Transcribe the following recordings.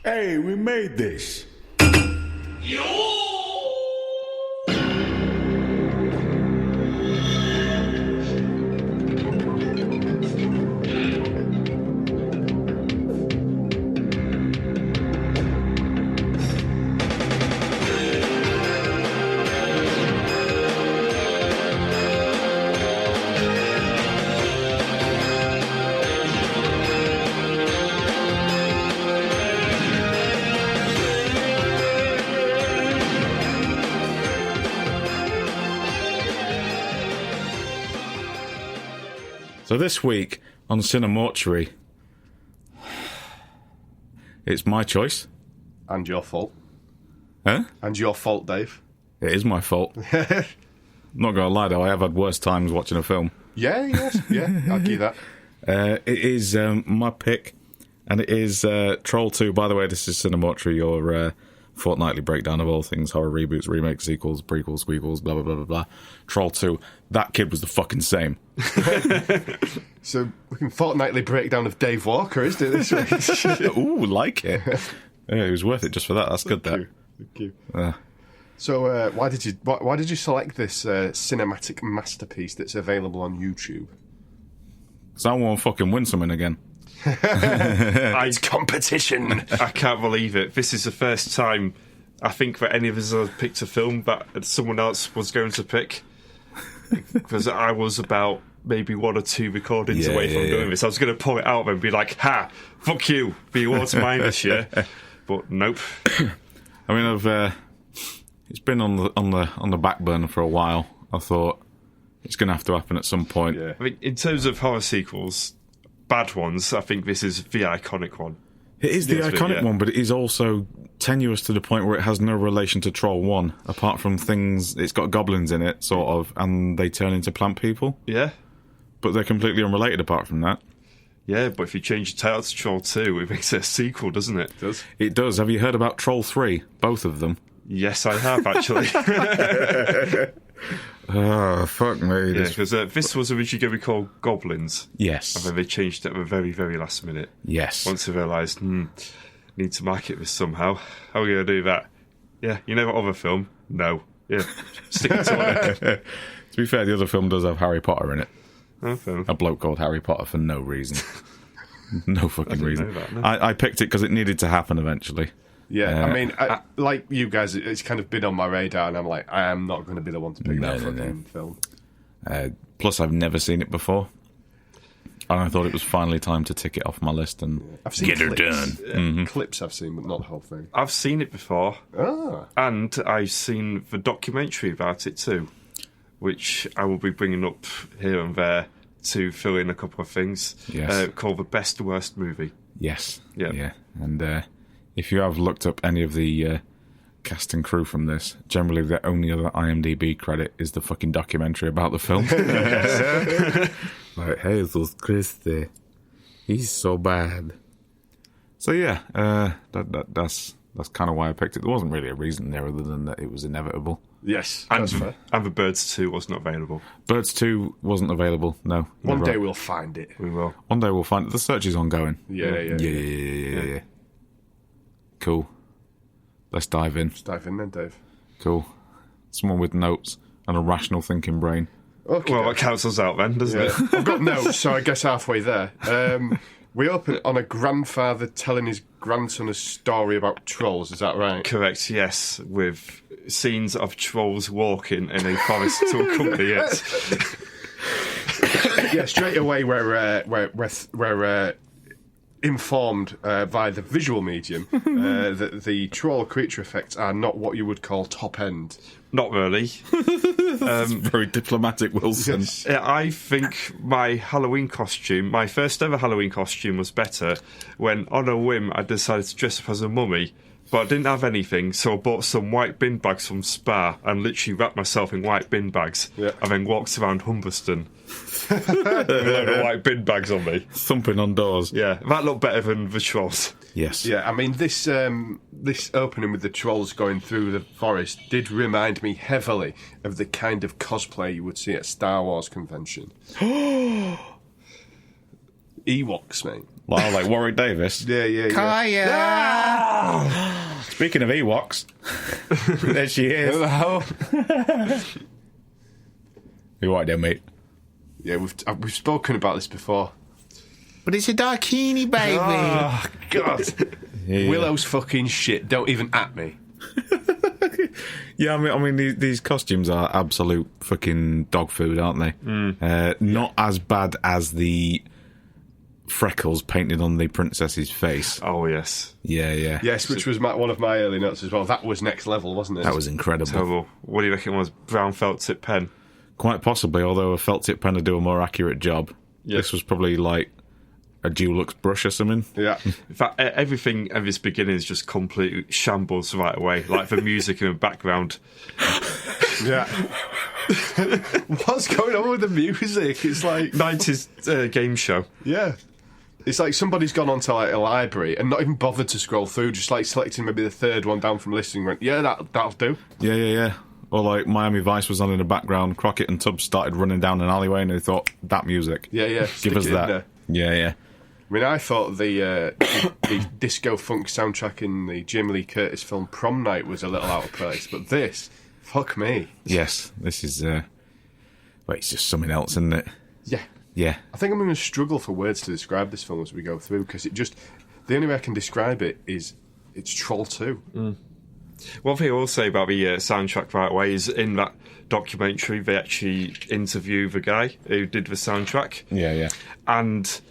Hey, we made this. So this week on CineMortuary, it's my choice. And your fault. Huh? And your fault, Dave. It is my fault. Not going to lie, though, I have had worse times watching a film. Yeah, I'll give you that. It is my pick, and it is Troll 2. By the way, this is CineMortuary, your fortnightly breakdown of all things horror reboots, remakes, sequels, prequels, squeakles, blah, blah, blah, blah, blah. Troll 2. That kid was the fucking same. So, we can fortnightly breakdown of Dave Walker, isn't it, this week? Ooh, like it. Yeah, it was worth it just for that. That's good, that. Thank you. So, why did you select this cinematic masterpiece that's available on YouTube? Because I want to fucking win something again. It's competition. I can't believe it. This is the first time I think that any of us have picked a film that someone else was going to pick. Because I was about maybe one or two recordings away from doing this. I was going to pull it out and be like, "Ha, fuck you, be awards mine this year." But nope. I mean, it's been on the back burner for a while. I thought it's going to have to happen at some point. Yeah. I mean, in terms of horror sequels, bad ones, I think this is the iconic one. It is the iconic one, but it is also tenuous to the point where it has no relation to Troll 1, apart from things... It's got goblins in it, sort of, and they turn into plant people. Yeah. But they're completely unrelated apart from that. Yeah, but if you change the title to Troll 2, it makes it a sequel, doesn't it? It does. It does. Have you heard about Troll 3? Both of them. Yes, I have, actually. Oh, fuck me. Yeah, because this was originally going to be called Goblins. Yes. And then they changed it at the very, very last minute. Yes. Once they realised, need to market this somehow. How are we going to do that? Yeah, you know what other film? No. Yeah, stick it to it. To be fair, the other film does have Harry Potter in it. Okay. A bloke called Harry Potter for no reason. No fucking reason. know that, no. I picked it because it needed to happen eventually. Yeah, I mean, like you guys, it's kind of been on my radar, and I'm like, I am not going to be the one to pick that fucking film. Plus, I've never seen it before. And I thought it was finally time to tick it off my list and I've seen get her clips. done. Clips I've seen, but not the whole thing. I've seen it before. Ah. And I've seen the documentary about it too, which I will be bringing up here and there to fill in a couple of things. Yes. Called The Best Worst Movie. Yes. Yeah. And if you have looked up any of the cast and crew from this, generally the only other IMDb credit is the fucking documentary about the film. Like, Jesus Christi, he's so bad. So yeah, that's kind of why I picked it. There wasn't really a reason there other than that it was inevitable. Yes, And that's fair. The Birds 2 wasn't available. Birds 2 wasn't available, no. One You're day right. we'll find it. We will. One day we'll find it. The search is ongoing. Yeah. Cool. Let's dive in. Let's dive in then, Dave. Cool. Someone with notes and a rational thinking brain. Okay. Well, that counts us out then, doesn't it? I've got notes, so I guess halfway there. We open on a grandfather telling his grandson a story about trolls, is that right? Correct, yes, with scenes of trolls walking in a forest to accompany it. Yeah, straight away we're informed via the visual medium that the troll creature effects are not what you would call top end. Not really. Very diplomatic, Wilson. Yes. Yeah, I think my first ever Halloween costume was better when, on a whim, I decided to dress up as a mummy. But I didn't have anything, so I bought some white bin bags from Spar and literally wrapped myself in white bin bags. Yeah. And then walked around Humberston with a load of white bin bags on me. Thumping on doors. Yeah, that looked better than the trolls. Yes. Yeah, I mean, this opening with the trolls going through the forest did remind me heavily of the kind of cosplay you would see at a Star Wars convention. Ewoks, mate. Wow, like Warwick Davis. Yeah. Kaya! Ah! Speaking of Ewoks, there she is. Hello. You right there, mate? Yeah, we've spoken about this before. But it's a Darkini, baby. Oh, God. Yeah. Willow's fucking shit. Don't even at me. Yeah, I mean, these costumes are absolute fucking dog food, aren't they? Not as bad as the freckles painted on the princess's face. Oh, yes. Yeah. Yes, which was one of my early notes as well. That was next level, wasn't it? That was incredible. Terrible. What do you reckon it was? Brown felt tip pen? Quite possibly, although a felt tip pen would do a more accurate job. Yeah. This was probably like a Dulux brush or something. Yeah. In fact, everything at this beginning is just completely shambles right away. Like the music in the background. Yeah. What's going on with the music? It's like 90s game show. Yeah. It's like somebody's gone onto like a library and not even bothered to scroll through, just like selecting maybe the third one down from listing. Went, yeah, that'll do. Yeah. Or like Miami Vice was on in the background, Crockett and Tubbs started running down an alleyway and they thought, that music. Yeah. Give us that. Yeah. I mean, I thought the disco funk soundtrack in the Jamie Lee Curtis film Prom Night was a little out of place, but this, fuck me. Yes, this is, it's just something else, isn't it? Yeah. I think I'm going to struggle for words to describe this film as we go through, because the only way I can describe it is it's Troll 2. One thing I will say about the soundtrack right away is in that documentary they actually interview the guy who did the soundtrack. Yeah. And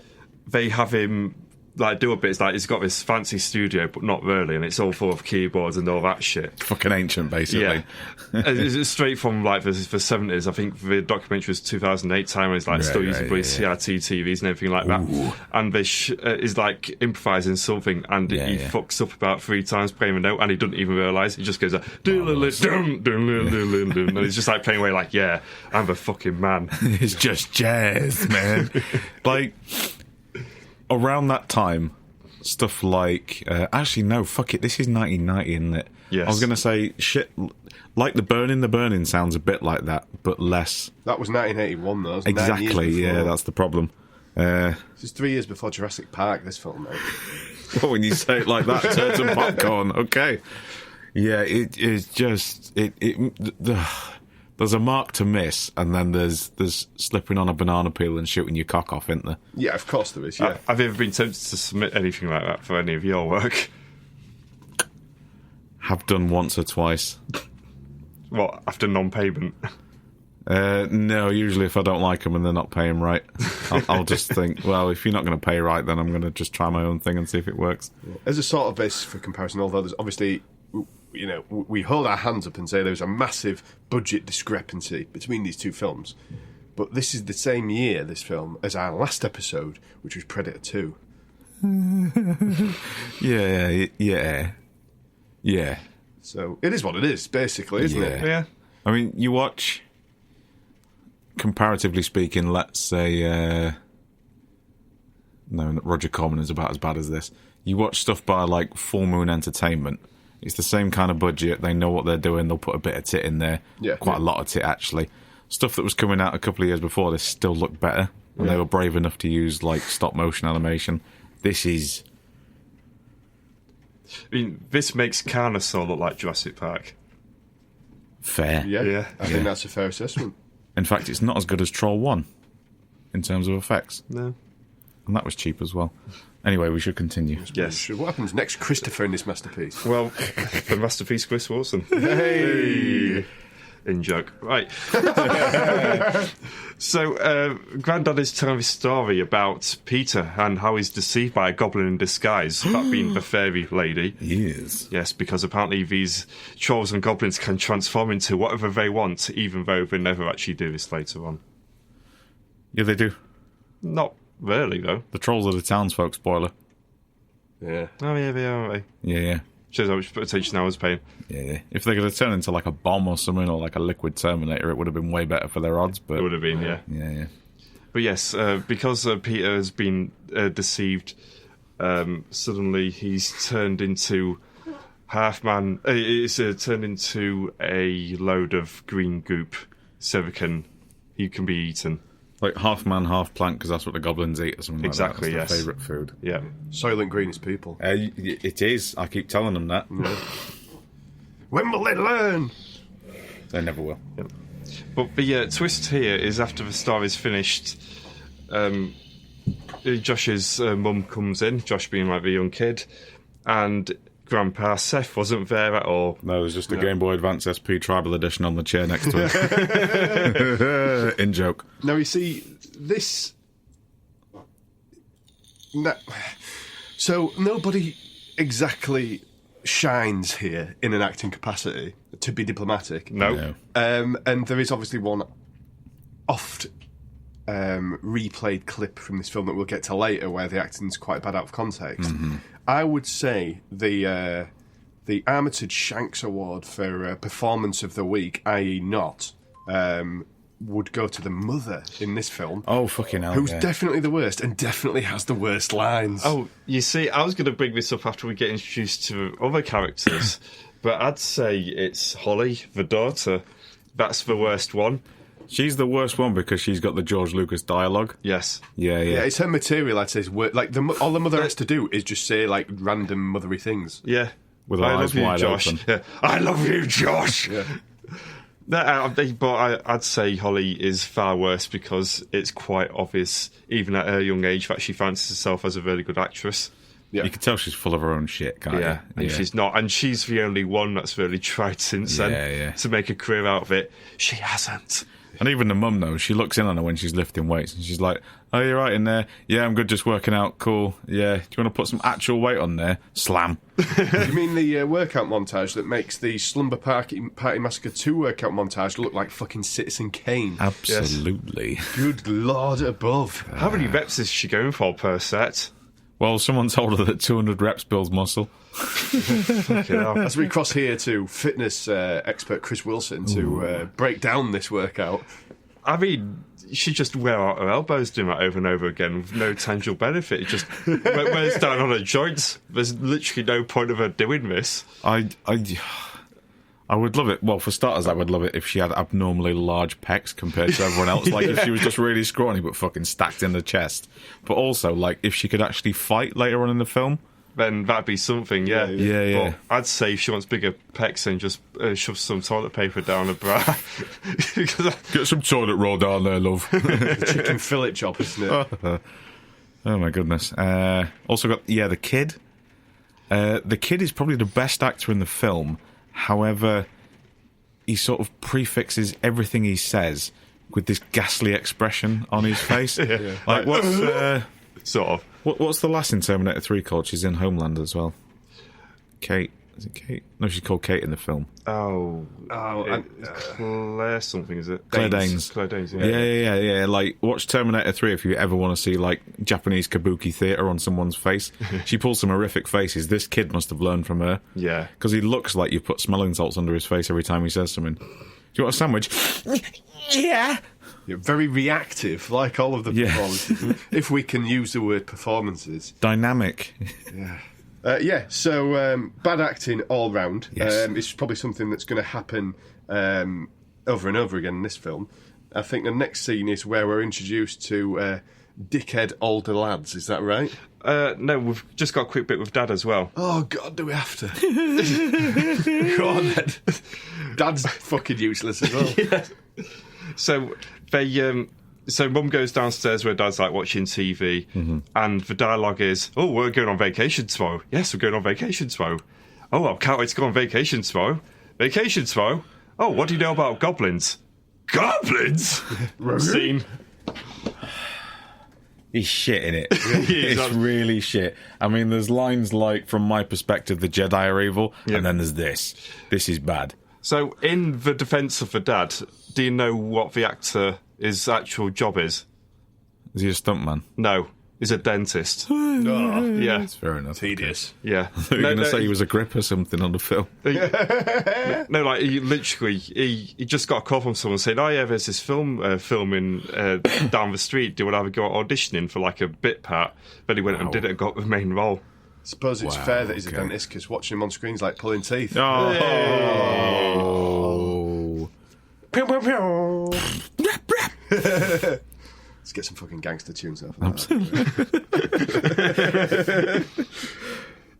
they have him like do a bit. It's like he's got this fancy studio, but not really, and it's all full of keyboards and all that shit. Fucking ancient, basically. Yeah, it's straight from like the 70s. I think the documentary was 2008 time when he's like still using CRT TVs and everything like that. And this is like improvising something, and he fucks up about 3 times playing a note, and he doesn't even realise. He just goes and he's just like playing away like, yeah, I'm the fucking man. It's just jazz, man. Like, around that time, stuff like... actually, no, fuck it. This is 1990, isn't it? Yes. I was going to say, shit, like The Burning sounds a bit like that, but less. That was 1981, though. Exactly, yeah, that's the problem. This is 3 years before Jurassic Park, this film, mate. Well, when you say it like that, turds and popcorn, okay. Yeah, it is just... There's a mark to miss, and then there's slipping on a banana peel and shooting your cock off, isn't there? Yeah, of course there is, yeah. Have you ever been tempted to submit anything like that for any of your work? Have done once or twice. What, after non-payment? No, usually if I don't like them and they're not paying right, I'll just think, well, if you're not going to pay right, then I'm going to just try my own thing and see if it works. As a sort of basis for comparison, although there's obviously... You know, we hold our hands up and say there's a massive budget discrepancy between these two films. But this is the same year, this film, as our last episode, which was Predator 2. Yeah. So it is what it is, basically, isn't it? Yeah. I mean, you watch, comparatively speaking, let's say... no, Roger Corman is about as bad as this. You watch stuff by, like, Full Moon Entertainment. It's the same kind of budget. They know what they're doing. They'll put a bit of tit in there. Yeah, Quite a lot of tit, actually. Stuff that was coming out a couple of years before this still looked better. And they were brave enough to use, like, stop-motion animation. This is... I mean, this makes Carnosaur look like Jurassic Park. Fair. Yeah. I think that's a fair assessment. In fact, it's not as good as Troll 1 in terms of effects. No. And that was cheap as well. Anyway, we should continue. Yes. What happens next, Christopher, in this masterpiece? Well, the masterpiece, Chris Wilson. Hey! In joke. Right. So, Grandad is telling this story about Peter and how he's deceived by a goblin in disguise, that being the fairy lady. Yes. Yes, because apparently these trolls and goblins can transform into whatever they want, even though they never actually do this later on. Yeah, they do. Not really, though. The trolls are the townsfolk, spoiler. Yeah. Oh, yeah, they are, aren't they? Yeah. Shows how much attention I was paying. Yeah. If they're going to turn into like a bomb or something, or like a liquid Terminator, it would have been way better for their odds. But It would have been, yeah. Yeah. But yes, because Peter has been deceived, suddenly he's turned into half-man. It's turned into a load of green goop, so he can be eaten. Like half man, half plant, because that's what the goblins eat or something Exactly, like that. That's yes. their favourite food. Yeah. Soylent Green is people. It is. I keep telling them that. When will they learn? They never will. But the twist here is after the star is finished, Josh's mum comes in, Josh being like the young kid, and Grandpa Seth wasn't there at all. No, there's just a Game Boy Advance SP Tribal Edition on the chair next to it. In joke. Now, you see, this... So, nobody exactly shines here in an acting capacity, to be diplomatic. No. And there is obviously one oft replayed clip from this film that we'll get to later where the acting's quite bad out of context. I would say the Armitage Shanks Award for Performance of the Week, i.e. not, would go to the mother in this film. Oh, fucking hell. Who's definitely the worst and definitely has the worst lines. Oh, you see, I was going to bring this up after we get introduced to other characters, but I'd say it's Holly, the daughter. That's the worst one. She's the worst one because she's got the George Lucas dialogue. Yes. Yeah. Yeah, it's her material, I'd say, is like all the mother has to do is just say like random mothery things. Yeah. With her I eyes love you, wide Josh. open. Yeah. I love you, Josh. Yeah. No, but I'd say Holly is far worse because it's quite obvious, even at her young age, that she fancies herself as a really good actress. Yeah. You can tell she's full of her own shit, can't you? And she's not. And she's the only one that's really tried since then to make a career out of it. She hasn't. And even the mum knows. She looks in on her when she's lifting weights and she's like, "Oh, you're right in there. Yeah, I'm good, just working out. Cool. Yeah. Do you want to put some actual weight on there? Slam." You mean the workout montage that makes the Slumber Party Massacre 2 workout montage look like fucking Citizen Kane? Absolutely. Yes. Good Lord above. How many reps is she going for per set? Well, someone told her that 200 reps builds muscle. As we cross here to fitness expert Chris Wilson to break down this workout. I mean, she just wear out her elbows doing that over and over again with no tangible benefit. It just wears down on her joints. There's literally no point of her doing this. I would love it. Well, for starters, I would love it if she had abnormally large pecs compared to everyone else. Like, if she was just really scrawny but fucking stacked in the chest. But also, like, if she could actually fight later on in the film. Then that'd be something, yeah. Yeah. But I'd say if she wants bigger pecs, then just shove some toilet paper down her bra. Get some toilet roll down there, love. The chicken fillet job, isn't it? Oh, my goodness. Also got, the kid. The kid is probably the best actor in the film. However, he sort of prefixes everything he says with this ghastly expression on his face. Like, what's... sort of. What's the last in Terminator 3 called? She's in Homeland as well. Kate. Is it Kate? No, she's called Kate in the film. Claire something, is it? Claire Danes. Claire Danes, Yeah. Like, watch Terminator 3 if you ever want to see, like, Japanese kabuki theatre on someone's face. She pulls some horrific faces. This kid must have learned from her. Yeah. Because he looks like you've put smelling salts under his face every time he says something. Do you want a sandwich? Yeah. You're very reactive, like all of the performances. If we can use the word performances. Dynamic. So bad acting all round. Yes. It's probably something that's going to happen over and over again in this film. I think the next scene is where we're introduced to dickhead older lads. Is that right? No, we've just got a quick bit with Dad as well. Oh, God, do we have to? Go on, then. Dad's fucking useless as well. Yeah. So Mum goes downstairs where Dad's like watching TV, and the dialogue is, "Oh, we're going on vacation tomorrow. Yes, we're going on vacation tomorrow. Oh, I can't wait to go on vacation tomorrow. Vacation tomorrow. Oh, what do you know about goblins? Goblins." Scene. He's shit in it. It's really shit. I mean, there's lines like, from my perspective, the Jedi are evil, and then there's this. This is bad. So, in the defence of the Dad, do you know what the actor's actual job is? Is he a stuntman? No, he's a dentist. Yeah. That's fair enough. Tedious. Yeah. You're going to say he was a grip or something on the film. No, like, he literally, he just got a call from someone saying, "Oh yeah, there's this film filming down the street. Do you want to have a go at auditioning for like a bit part?" Then he went and did it and got the main role. Suppose it's fair that he's a dentist, because watching him on screen's like pulling teeth. Oh. Pew, pew, pew. Let's get some fucking gangster tunes off.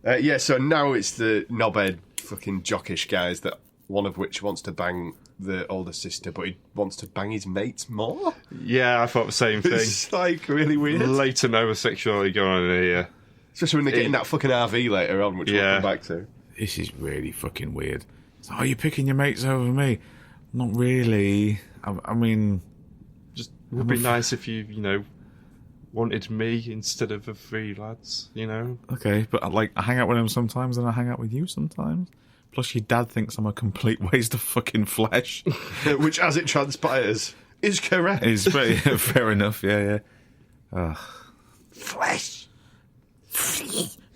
Yeah, so now it's the knobhead fucking jockish guys, that one of which wants to bang the older sister, but he wants to bang his mates more. Yeah, I thought the same thing. It's like really weird. Latent homosexuality going on here. Especially when they get in that fucking RV later on, which we'll come back to. This is really fucking weird. So, are you picking your mates over me? Not really. I mean... Just would be nice if you wanted me instead of the three lads, Okay, but I hang out with him sometimes and I hang out with you sometimes. Plus your dad thinks I'm a complete waste of fucking flesh. Which, as it transpires, is correct. Is fair enough, yeah. Flesh!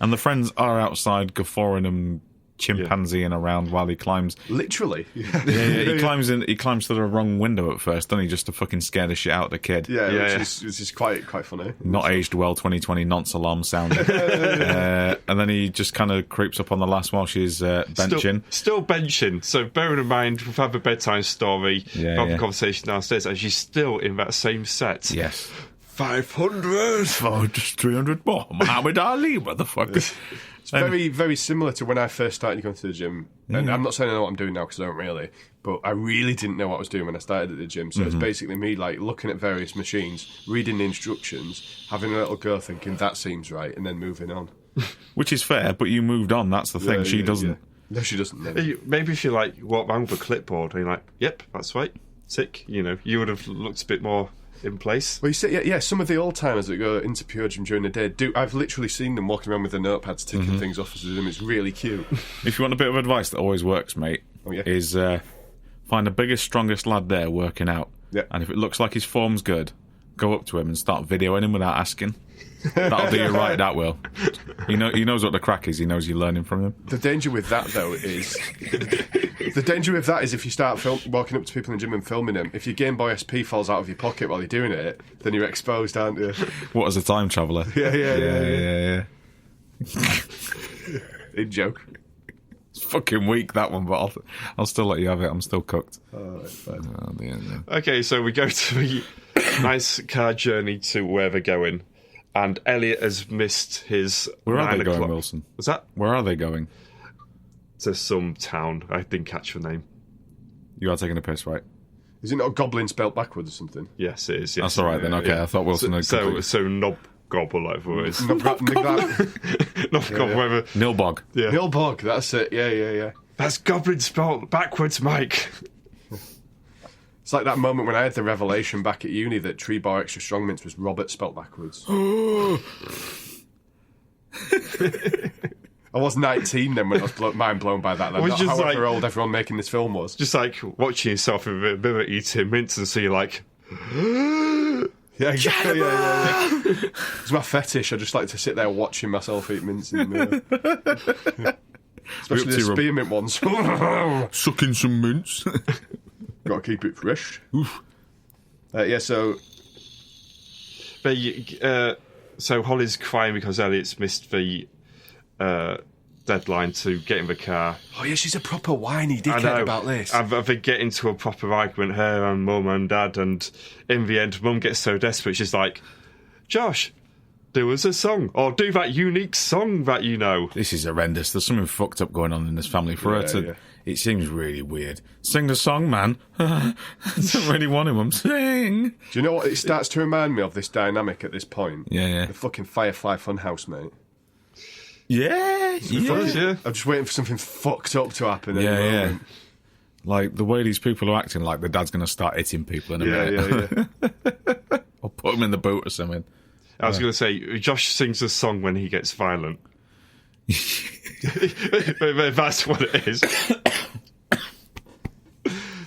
And the friends are outside guffawing and chimpanzeeing around while he climbs. Literally. Yeah, he climbs in. He climbs to the wrong window at first, doesn't he? Just to fucking scare the shit out of the kid. Which is quite funny. Not aged well, 2020 nonce alarm sound. And then he just kind of creeps up on the lass while she's benching. Still benching. So bearing in mind, we've had a bedtime story, the conversation downstairs, and she's still in that same set. Yes. 500 for just 300 more. Muhammad Ali, motherfucker. It's very, very similar to when I first started going to the gym. And I'm not saying I know what I'm doing now because I don't really, but I really didn't know what I was doing when I started at the gym. So it's basically me looking at various machines, reading the instructions, having a little go, thinking that seems right, and then moving on. Which is fair, but you moved on. That's the thing. She doesn't. Yeah. No, she doesn't. No. Maybe if you walk around with a clipboard and you're like, "Yep, that's right, tick." You would have looked a bit more in place. Well, you see, some of the old timers that go into Pure Gym during the day I've literally seen them walking around with their notepads, ticking things off as they do them. It's really cute. If you want a bit of advice that always works, mate, is find the biggest, strongest lad there working out. Yeah. And if it looks like his form's good, go up to him and start videoing him without asking. That'll do you right, that will. He knows what the crack is. He knows you're learning from him. The danger with that, though, is... if you start walking up to people in the gym and filming them, if your Game Boy SP falls out of your pocket while you're doing it, then you're exposed, aren't you? What, as a time traveller? Yeah. In joke. It's fucking weak, that one, but I'll still let you have it. I'm still cooked. Oh, that's fine. Okay, so we go to the nice car journey to where they're going. And Elliot has missed his... Where are they going, Wilson? What's that? Where are they going? To some town. I didn't catch the name. You are taking a piss, right? Is it not goblin spelt backwards or something? Yes, it is. Yes. That's all right then. Okay, yeah. I thought Wilson had completely... So knob gobble, whatever it is. Knob gobble. Whatever. Nilbog. Yeah. Nilbog, that's it. Yeah. That's goblin spelt backwards, Mike. It's like that moment when I had the revelation back at uni that Tree Bar Extra Strong Mints was Robert spelt backwards. I was 19 then when I was mind blown by that. That's not however old everyone making this film was. Just like watching yourself in a bit of eating mints and so you're like... Yeah, exactly. Yeah. It's my fetish. I just like to sit there watching myself eat mints in the mirror. Especially the spearmint ones. Sucking some mints. Got to keep it fresh. Oof. So Holly's crying because Elliot's missed the deadline to get in the car. Oh yeah, she's a proper whiny dickhead about this. They get into a proper argument, her and Mum and Dad, and in the end, Mum gets so desperate, she's like, "Josh, do us a song, or do that unique song that you know." This is horrendous. There's something fucked up going on in this family for her to... Yeah. It seems really weird. Sing the song, man. I don't really want him. Sing. Do you know what it starts to remind me of, this dynamic at this point? Yeah. The fucking Firefly Funhouse, mate. Yeah. I'm just waiting for something fucked up to happen. Yeah. Like the way these people are acting, like the dad's going to start hitting people in a minute. Yeah. Or put him in the boot or something. I was going to say, Josh sings a song when he gets violent. That's what it is.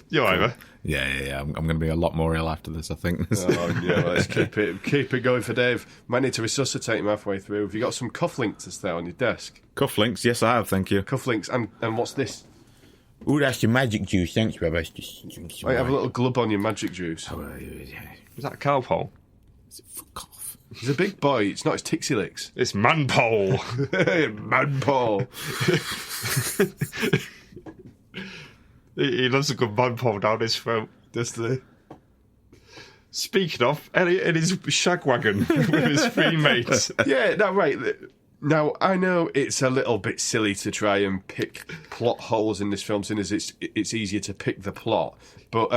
You either? Yeah. I'm going to be a lot more ill after this, I think. Let's keep it going for Dave. Might need to resuscitate him halfway through. Have you got some cufflinks to stay on your desk? Cufflinks? Yes, I have, thank you. Cufflinks, and what's this? Oh, that's your magic juice, thanks, Robert. I have a little glub on your magic juice. Is that cowpole? Fuck off. He's a big boy. It's not his Tixie Licks. It's manpole. Manpole. He loves a good manpole down his throat. Does the... Speaking of, Elliot in his shag wagon with his three mates. Yeah, no, right. Now, I know it's a little bit silly to try and pick plot holes in this film, seeing as it's easier to pick the plot. But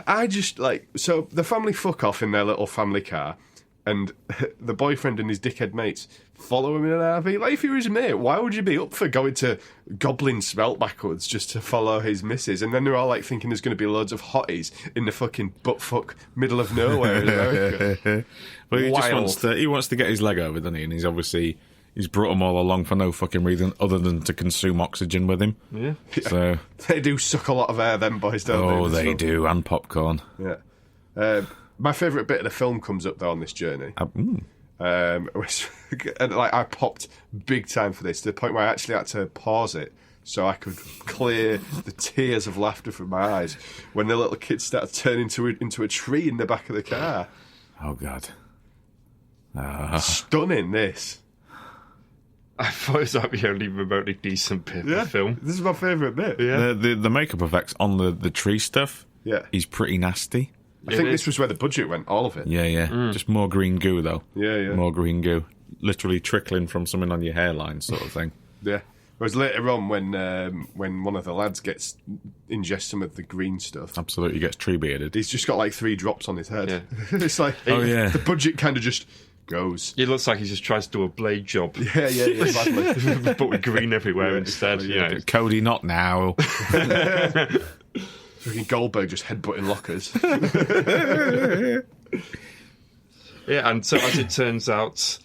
I just, like... So, the family fuck off in their little family car, and the boyfriend and his dickhead mates follow him in an RV. Like, if he was his mate, why would you be up for going to Goblin Smelt backwards just to follow his missus? And then they're all, like, thinking there's going to be loads of hotties in the fucking butt-fuck middle of nowhere in America. Well, he wants to get his leg over, doesn't he? And he's brought them all along for no fucking reason other than to consume oxygen with him. Yeah. So They do suck a lot of air, them boys, don't they? oh, they do, and popcorn. Yeah. My favourite bit of the film comes up, though, on this journey. And like, I popped big time for this, to the point where I actually had to pause it so I could clear the tears of laughter from my eyes when the little kids started turning into a tree in the back of the car. Oh God. Stunning, this. I thought it was like the only remotely decent bit of the film. This is my favourite bit. Yeah. The makeup effects on the tree stuff is pretty nasty. I think this was where the budget went, all of it. Yeah. Just more green goo, though. Yeah. More green goo. Literally trickling from something on your hairline, sort of thing. Yeah. Whereas later on, when one of the lads ingests some of the green stuff, Absolutely gets tree bearded. he's just got like 3 drops on his head. Yeah. It's like, the budget kind of just goes. It looks like he just tries to do a blade job. Yeah, exactly. But with green everywhere instead. You know. Cody, not now. Fucking Goldberg just headbutting lockers. Yeah, and so as it turns out...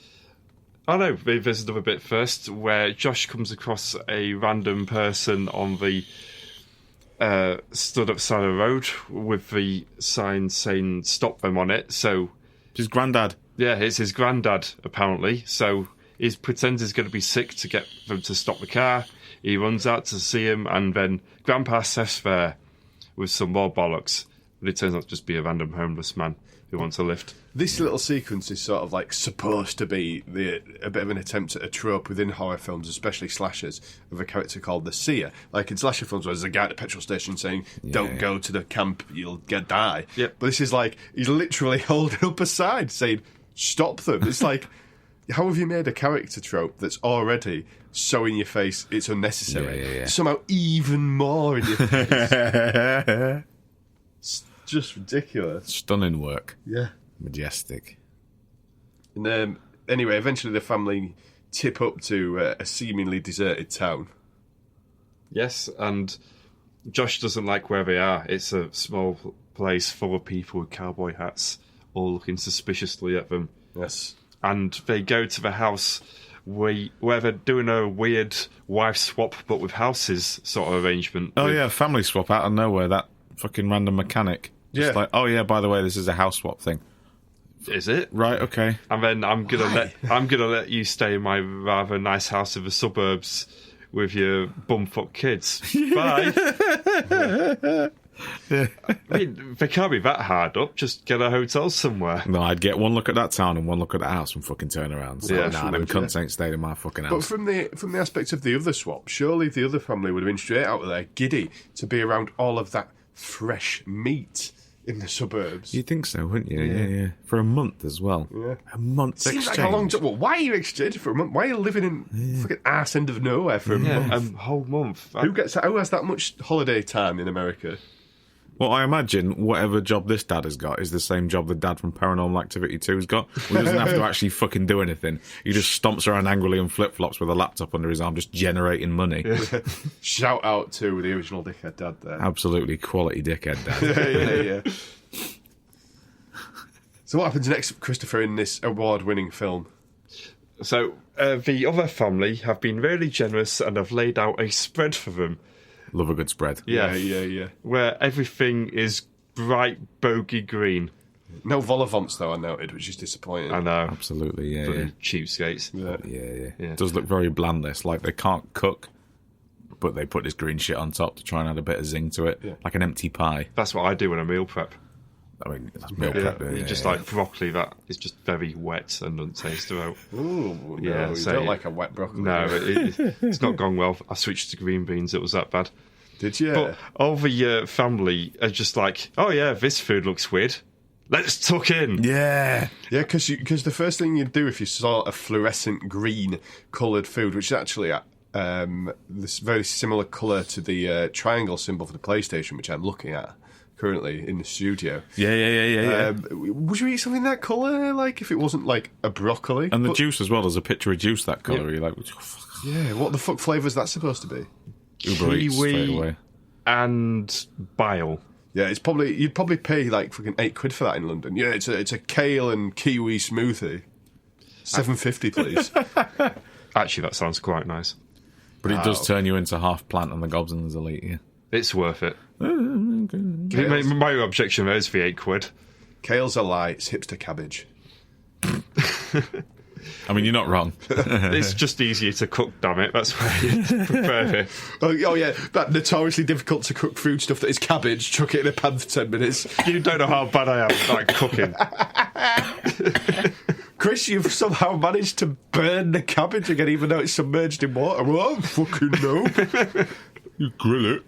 Oh no, there's another bit first where Josh comes across a random person on the stood up side of the road with the sign saying "Stop them" on it. So His granddad. yeah, it's his granddad apparently. So he pretends he's going to be sick to get them to stop the car. He runs out to see him, and then Grandpa Seth's there with some more bollocks. But it turns out to just be a random homeless man who wants a lift. This little sequence is sort of like supposed to be a bit of an attempt at a trope within horror films, especially slashers, of a character called the seer. Like in slasher films where there's a guy at the petrol station saying, don't go to the camp, you'll die. Yep. But this is like, he's literally holding up a sign saying, stop them. It's like, how have you made a character trope that's already so in your face it's unnecessary? Yeah. Somehow even more in your face. It's just ridiculous. Stunning work. Yeah. Majestic. And anyway, eventually the family tip up to a seemingly deserted town. Yes, and Josh doesn't like where they are. It's a small place full of people with cowboy hats, all looking suspiciously at them. Yes. And they go to the house where they're doing a weird wife swap, but with houses sort of arrangement. Oh, yeah, family swap out of nowhere. That fucking random mechanic. Just like, oh, yeah, by the way, this is a house swap thing. Is it? Right, okay. And then I'm gonna let you stay in my rather nice house in the suburbs with your bumfuck kids. Bye. I mean, they can't be that hard up. Just get a hotel somewhere. No, I'd get one look at that town and one look at the house and fucking turn around. So, nah, them cunts ain't staying in my fucking house. But from the aspect of the other swap, surely the other family would have been straight out of there, giddy, to be around all of that fresh meat in the suburbs. You'd think so, wouldn't you? Yeah. For a month as well. Yeah. A month Seems exchange. like a long time. Well, why are you exchanging for a month? Why are you living in fucking arse end of nowhere for a month? A whole month. Who has that much holiday time in America? Well, I imagine whatever job this dad has got is the same job the dad from Paranormal Activity 2 has got. He doesn't have to actually fucking do anything. He just stomps around angrily in flip-flops with a laptop under his arm, just generating money. Shout out to the original dickhead dad there. Absolutely quality dickhead dad. Yeah. So what happens next, Christopher, in this award-winning film? So the other family have been really generous and have laid out a spread for them. Love a good spread. Yeah. Where everything is bright bogey green. No vol-au-vents, though, I noted, which is disappointing. I know. Absolutely, yeah. Cheapskates. Yeah. It does look very bland, this. Like, they can't cook, but they put this green shit on top to try and add a bit of zing to it. Yeah. Like an empty pie. That's what I do when I meal prep. I mean, that's meal prep. You just like broccoli that is just very wet and doesn't taste about. Ooh, no, yeah, you so don't like a wet broccoli. No, it's not gone well. I switched to green beans. It was that bad. Did you? But all the family are just like, oh yeah, this food looks weird. Let's tuck in. Yeah. Yeah, because the first thing you'd do if you saw a fluorescent green coloured food, which is actually this very similar colour to the triangle symbol for the PlayStation, which I'm looking at currently in the studio. Yeah. Would you eat something that colour, like, if it wasn't, like, a broccoli? And the juice as well. There's a picture of juice that colour. You're like, Yeah, what the fuck flavour is that supposed to be? Uber Eats straight away. And bile. Yeah, you'd probably pay like fucking £8 for that in London. Yeah, it's a kale and kiwi smoothie. $7.50, please. Actually, that sounds quite nice. But it does turn you into half plant and the goblins will eat you. It's worth it. My objection there is for £8. Kale's a lie. It's hipster cabbage. I mean, you're not wrong. It's just easier to cook, damn it. That's why you prepare it. Oh yeah, that notoriously difficult to cook food stuff that is cabbage. Chuck it in a pan for 10 minutes. You don't know how bad I am at like, cooking. Chris, you've somehow managed to burn the cabbage again, even though it's submerged in water. Well, I fucking know. You grill it.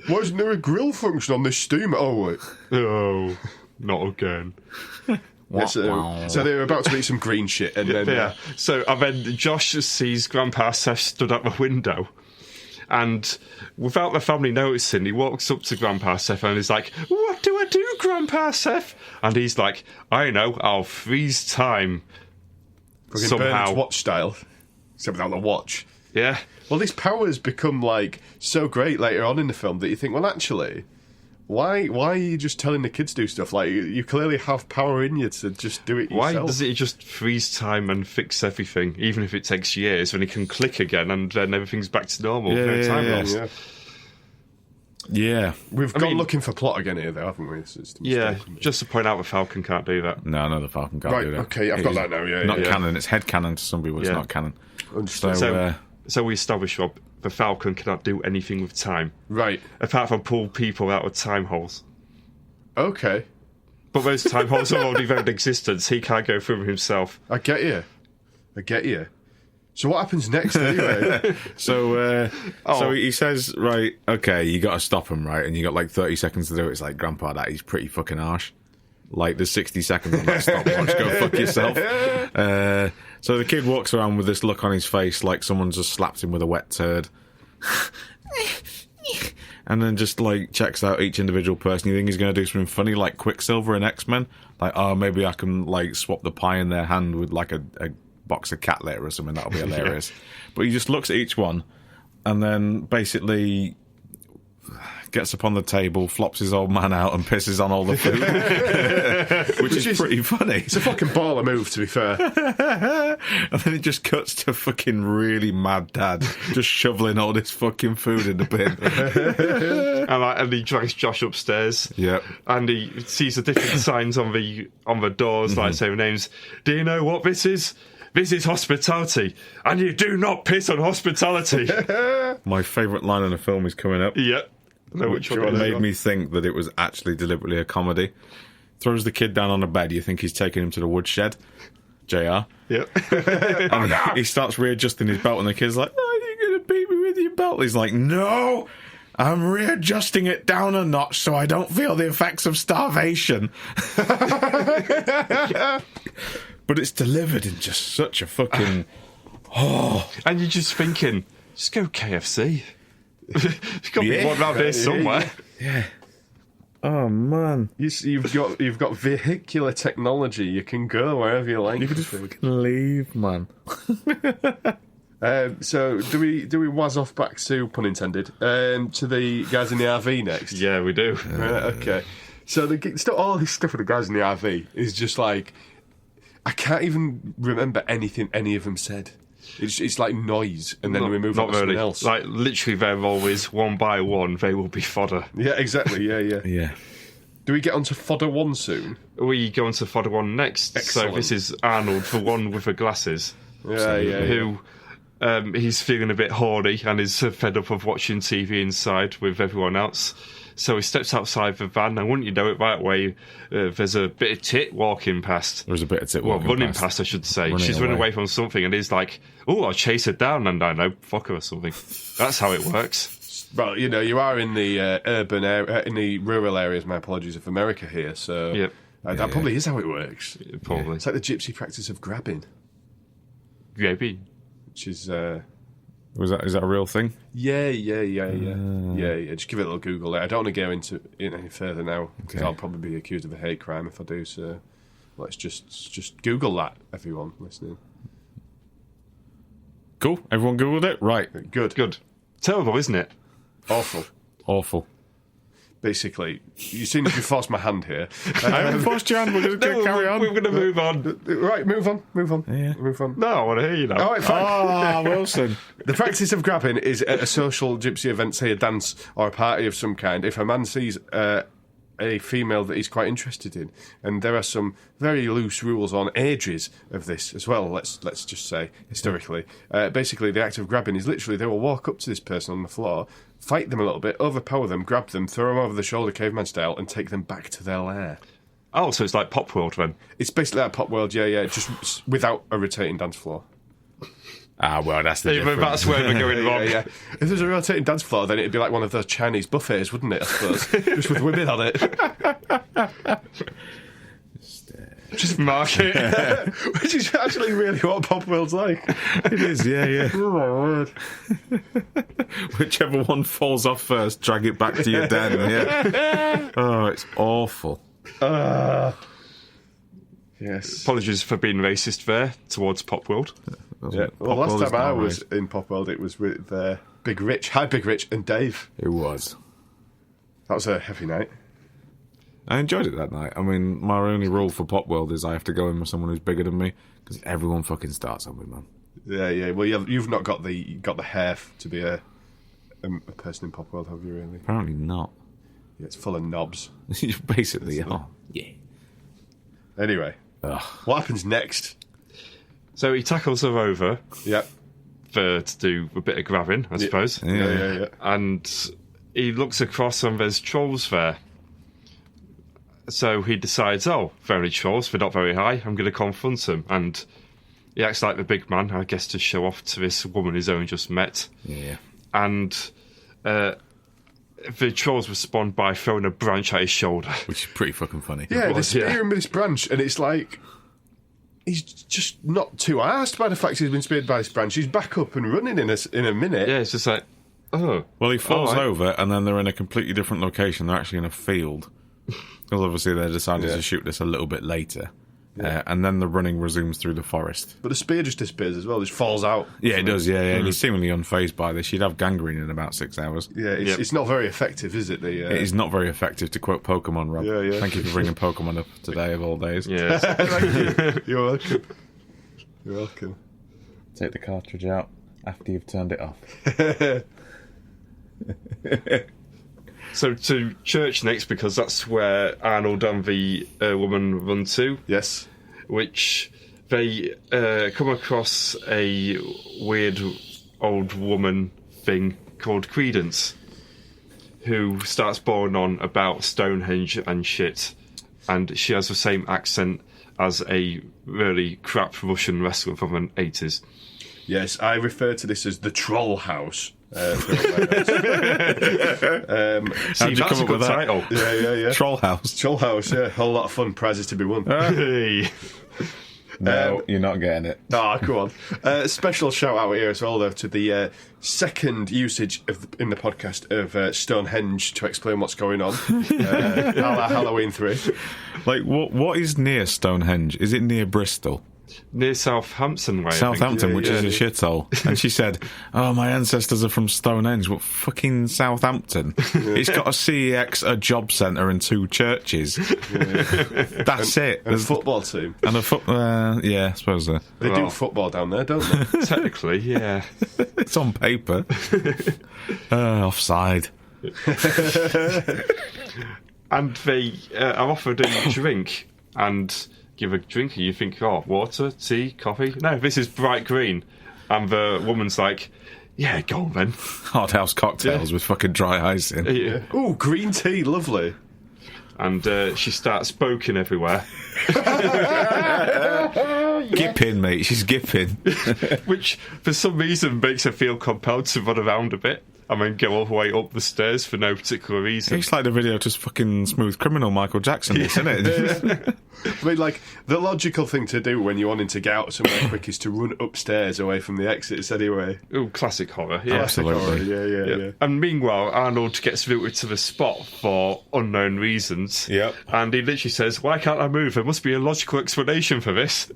Why isn't there a grill function on this steamer? Oh, wait. Oh, not again. Yeah, so they were about to eat some green shit, and then and then Josh sees Grandpa Seth stood at the window, and without the family noticing, he walks up to Grandpa Seth and is like, "What do I do, Grandpa Seth?" And he's like, "I know, I'll freeze time somehow." Bernard's watch style, except without the watch. Yeah. Well, these powers become like so great later on in the film that you think, well, actually, why are you just telling the kids to do stuff? Like, you clearly have power in you to just do it yourself. Why does it just freeze time and fix everything, even if it takes years, when it can click again and then everything's back to normal? Yeah. We've gone looking for plot again here, though, haven't we? Just to point out the Falcon can't do that. No, the Falcon can't do that. Okay, I've got that now, Not canon, it's head canon to some people, it's not canon. So we established, Rob, the Falcon cannot do anything with time. Right. Apart from pull people out of time holes. Okay. But those time holes are already there in existence. He can't go through them himself. I get you. So what happens next, anyway? So he says, right, okay, you got to stop him, right? And you got like 30 seconds to do it. It's like, Grandpa, that he's pretty fucking harsh. Like, there's 60 seconds on that stopwatch. Go fuck yourself. So the kid walks around with this look on his face like someone's just slapped him with a wet turd. And then just, like, checks out each individual person. You think he's going to do something funny like Quicksilver in X-Men? Like, oh, maybe I can, like, swap the pie in their hand with, like, a box of cat litter or something. That'll be hilarious. But he just looks at each one and then basically gets up on the table, flops his old man out and pisses on all the food. which is pretty funny. It's a fucking baller move, to be fair. And then it just cuts to fucking really mad dad just shoveling all this fucking food in the bin. and he drags Josh upstairs. Yep. And he sees the different signs on the doors, like saying names. Do you know what this is? This is hospitality, and you do not piss on hospitality. My favourite line in the film is coming up. Yep. Which made me think that it was actually deliberately a comedy. Throws the kid down on a bed. You think he's taking him to the woodshed. JR. Yep. And he starts readjusting his belt, and the kid's like, "Oh, you're going to beat me with your belt?" He's like, "No, I'm readjusting it down a notch so I don't feel the effects of starvation." But it's delivered in just such a fucking... And you're just thinking, just go KFC. There's got to be one around here somewhere. Yeah. Oh, man. You've got vehicular technology. You can go wherever you like. You can just fucking leave, man. So do we waz off back to, pun intended, to the guys in the RV next? Yeah, we do. Okay. So all this stuff with the guys in the RV is just like, I can't even remember anything any of them said. It's like noise, and then we move on to something else. Like, literally, they're always, one by one, they will be fodder. Yeah, exactly, yeah. Yeah. Do we get on to fodder 1 soon? We go on to fodder 1 next. Excellent. So this is Arnold, the one with the glasses. Who he's feeling a bit horny and is fed up of watching TV inside with everyone else. So he steps outside the van, and wouldn't you know it, right away, there's a bit of tit walking past. There's a bit of tit running past, I should say. She's running away from something, and he's like, "Oh, I'll chase her down," and I know, fuck her or something. That's how it works. Well, you are in the urban area, in the rural areas. My apologies, of America here. So Yep. that probably is how it works. Probably. It's like the gypsy practice of grabbing, Maybe. which is. Is that a real thing? Yeah. Just give it a little Google. I don't want to go into it any further now because I'll probably be accused of a hate crime if I do. So let's just Google that, everyone listening. Cool. Everyone Googled it? Right. Good. Terrible, isn't it? Awful. Basically, you seem to force my hand here. I haven't forced your hand. We're going to carry on. We're going to move on. Right, move on. Yeah. Move on. No, I want to hear you now. All right, fine. Wilson. The practice of grabbing is at a social gypsy event, say a dance or a party of some kind. If a man sees a female that he's quite interested in, and there are some very loose rules on ages of this as well. Let's just say historically, basically the act of grabbing is literally they will walk up to this person on the floor, fight them a little bit, overpower them, grab them, throw them over the shoulder, caveman style, and take them back to their lair. Oh, so it's like Pop World then? It's basically like Pop World, yeah, just without a rotating dance floor. Well, that's the difference. That's where we're going wrong. Yeah. If there's a rotating dance floor, then it'd be like one of those Chinese buffets, wouldn't it, I suppose? Just with women on it. Just mark it. Which is actually really what Pop World's like. It is, yeah. Oh, my word. Whichever one falls off first, drag it back to your den, yeah. Oh, it's awful. Yes. Apologies for being racist there towards Pop World. Yeah. Well, last time I was in Pop World, it was with Big Rich. Hi, Big Rich, and Dave. It was. That was a heavy night. I enjoyed it that night. I mean, my only rule for Pop World is I have to go in with someone who's bigger than me, because everyone fucking starts on me, man. Yeah. Well, you've not got the hair to be a person in Pop World, have you, really? Apparently not. Yeah, it's full of knobs. Basically, yeah. Anyway, what happens next? So he tackles her over Yep. to do a bit of grabbing, I suppose. Yeah. And he looks across and there's trolls there. So he decides, very trolls, they're not very high, I'm going to confront them. And he acts like the big man, I guess, to show off to this woman he's only just met. Yeah. And the trolls respond by throwing a branch at his shoulder. Which is pretty fucking funny. Yeah, they spear him with this branch, and it's like he's just not too arsed by the fact he's been speared by this branch. He's back up and running in a minute. Yeah, it's just like, oh. Well, he falls over, and then they're in a completely different location. They're actually in a field. Because obviously they decided to shoot this a little bit later. And then the running resumes through the forest. But the spear just disappears as well, just falls out. Yeah, it does, yeah. And he's seemingly unfazed by this. You'd have gangrene in about 6 hours. Yeah, it's not very effective, is it? It is not very effective, to quote Pokemon, Rob. Yeah. Thank you for bringing Pokemon up today, of all days. Yes. Thank you. You're welcome. Take the cartridge out after you've turned it off. So to church next, because that's where Arnold and the woman run to. Yes. Which they come across a weird old woman thing called Credence, who starts boring on about Stonehenge and shit, and she has the same accent as a really crap Russian wrestler from the 80s. Yes, I refer to this as the Troll House. See, that's a good title. Yeah. Troll House. Troll House, yeah. A whole lot of fun, prizes to be won. Hey. No, you're not getting it. Go on. Special shout out here as well, though, to the second usage in the podcast of Stonehenge to explain what's going on. A la Halloween 3. Like, what is near Stonehenge? Is it near Bristol? Near Southampton way. Southampton, which is a shithole. And she said, my ancestors are from Stonehenge. What, fucking Southampton? It's got a CEX, a job centre and 2 churches. That's it. And a football team. And I suppose so. They do football down there, don't they? Technically, yeah. It's on paper. Offside. And they are offered a drink, and give a drink, and you think, water, tea, coffee. No, this is bright green. And the woman's like, yeah, go on then. Hard house cocktails with fucking dry ice in. Yeah. Ooh, green tea, lovely. And she starts poking everywhere. Gipping, mate. She's gipping. Which, for some reason, makes her feel compelled to run around a bit. and then go all the way up the stairs for no particular reason. It's like the video just fucking Smooth Criminal Michael Jackson, isn't it? I mean, like, the logical thing to do when you're wanting to get out somewhere quick is to run upstairs away from the exits anyway. Oh, classic horror, yeah. Absolutely. Yeah. And meanwhile, Arnold gets routed to the spot for unknown reasons. Yep. And he literally says, "Why can't I move? There must be a logical explanation for this."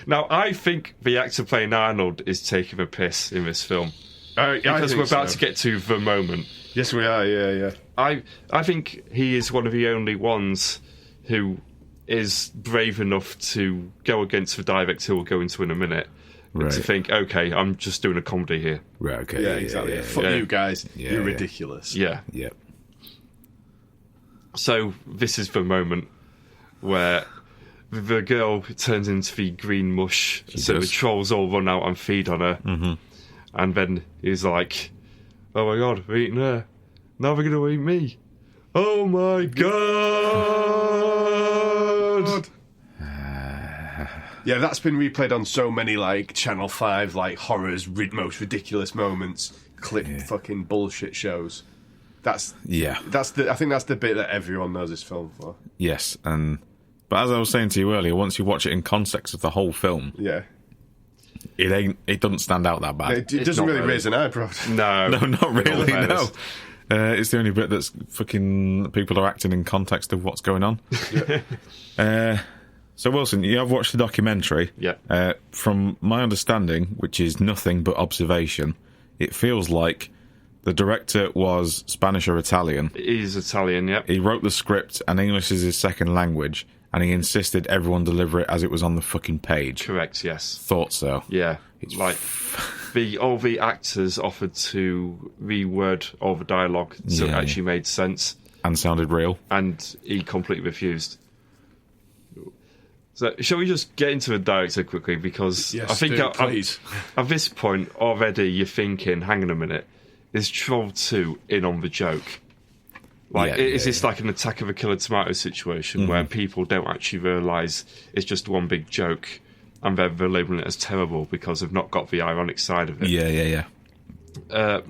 Now, I think the actor playing Arnold is taking a piss in this film. Because we're about to get to the moment. Yes, we are, yeah. I think he is one of the only ones who is brave enough to go against the director we'll go into in a minute. Right. To think, okay, I'm just doing a comedy here. Right, okay. Yeah, exactly. Fuck you guys. You're ridiculous. Yeah. Yep. So this is the moment where the girl turns into the green mush, so does. the trolls all run out and feed on her. Mm-hmm. And then he's like, "Oh my god, we're eating her. Now they're going to eat me. Oh my god!" Yeah, that's been replayed on so many, like, Channel 5, like, horrors, most ridiculous moments, fucking bullshit shows. I think that's the bit that everyone knows this film for. Yes, but as I was saying to you earlier, once you watch it in context of the whole film, Yeah. it doesn't stand out that bad. It doesn't really raise an eyebrow. No, not really, no. It's the only bit that's fucking people are acting in context of what's going on. So, Wilson, you have watched the documentary. Yeah. From my understanding, which is nothing but observation, it feels like the director was Spanish or Italian. He's Italian, yeah. He wrote the script, and English is his second language, and he insisted everyone deliver it as it was on the fucking page. Correct, yes. Thought so. Yeah. Like, all the actors offered to reword all the dialogue so it actually made sense. And sounded real. And he completely refused. So, shall we just get into the director quickly? Because Yes, I think please. at this point already you're thinking, hang on a minute, is Troll 2 in on the joke? Like, is this like an Attack of the Killer Tomato situation where people don't actually realise it's just one big joke and they're labeling it as terrible because they've not got the ironic side of it? Yeah.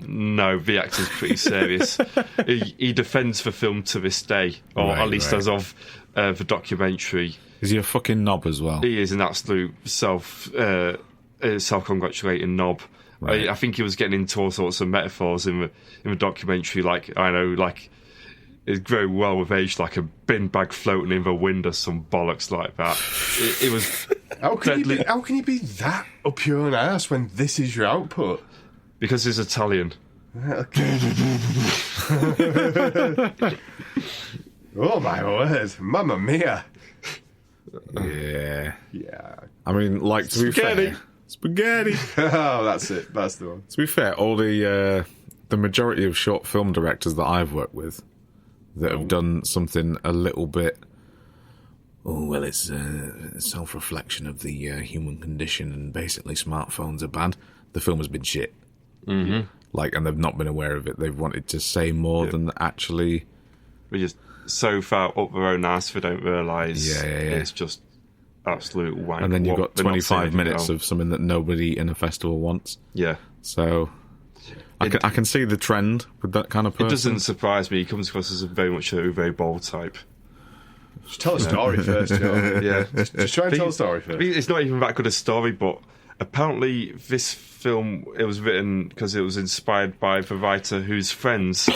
No, the actor's pretty serious. He defends the film to this day, or at least as of the documentary. Is he a fucking knob as well? He is an absolute self-congratulating knob. Right. I think he was getting into all sorts of metaphors in the documentary, like it's grown well with age, like a bin bag floating in the wind or some bollocks like that. It was How can you be that up your own ass when this is your output? because he's Italian. Oh my word, Mamma Mia! Yeah. Yeah. I mean, like, to be fair... Spaghetti! Oh, that's it. That's the one. To be fair, all the majority of short film directors that I've worked with that have done something a little bit... Oh, well, it's a self-reflection of the human condition and basically smartphones are bad. The film has been shit. Mm-hmm. Like, and they've not been aware of it. They've wanted to say more than actually... They're just so far up their own arse they don't realise it's just absolute wank. And then you've got 25 minutes of something that nobody in a festival wants. Yeah. So... I can see the trend with that kind of person. It doesn't surprise me. He comes across as very much a very bold type. Just tell a story first, Joe. Yeah. Just try and tell a story first. It's not even that good a story, but apparently this film, it was written because it was inspired by the writer whose friends,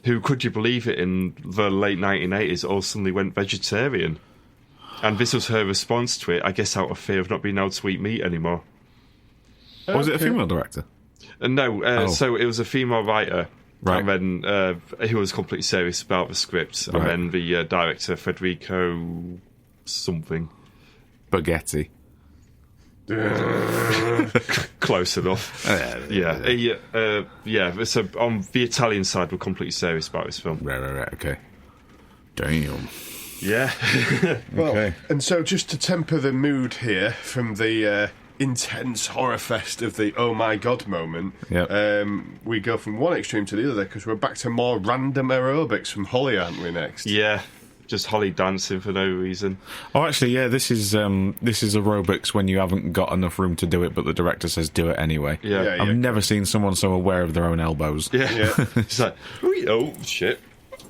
who, could you believe it, in the late 1980s all suddenly went vegetarian. And this was her response to it, I guess out of fear of not being able to eat meat anymore. Was it a female director? No, so it was a female writer. Right. And then he was completely serious about the script. And then the director, Federico something. Spaghetti. Close enough. So on the Italian side, we're completely serious about this film. Right, okay. Damn. Yeah. Well, Okay. and so just to temper the mood here from the intense horror fest of the oh my god moment, we go from one extreme to the other because we're back to more random aerobics from Holly, aren't we, next? Yeah. just Holly dancing for no reason. Oh, actually, yeah, this is aerobics when you haven't got enough room to do it, but the director says do it anyway. Yeah. I've never seen someone so aware of their own elbows. Yeah. It's like, oh, shit.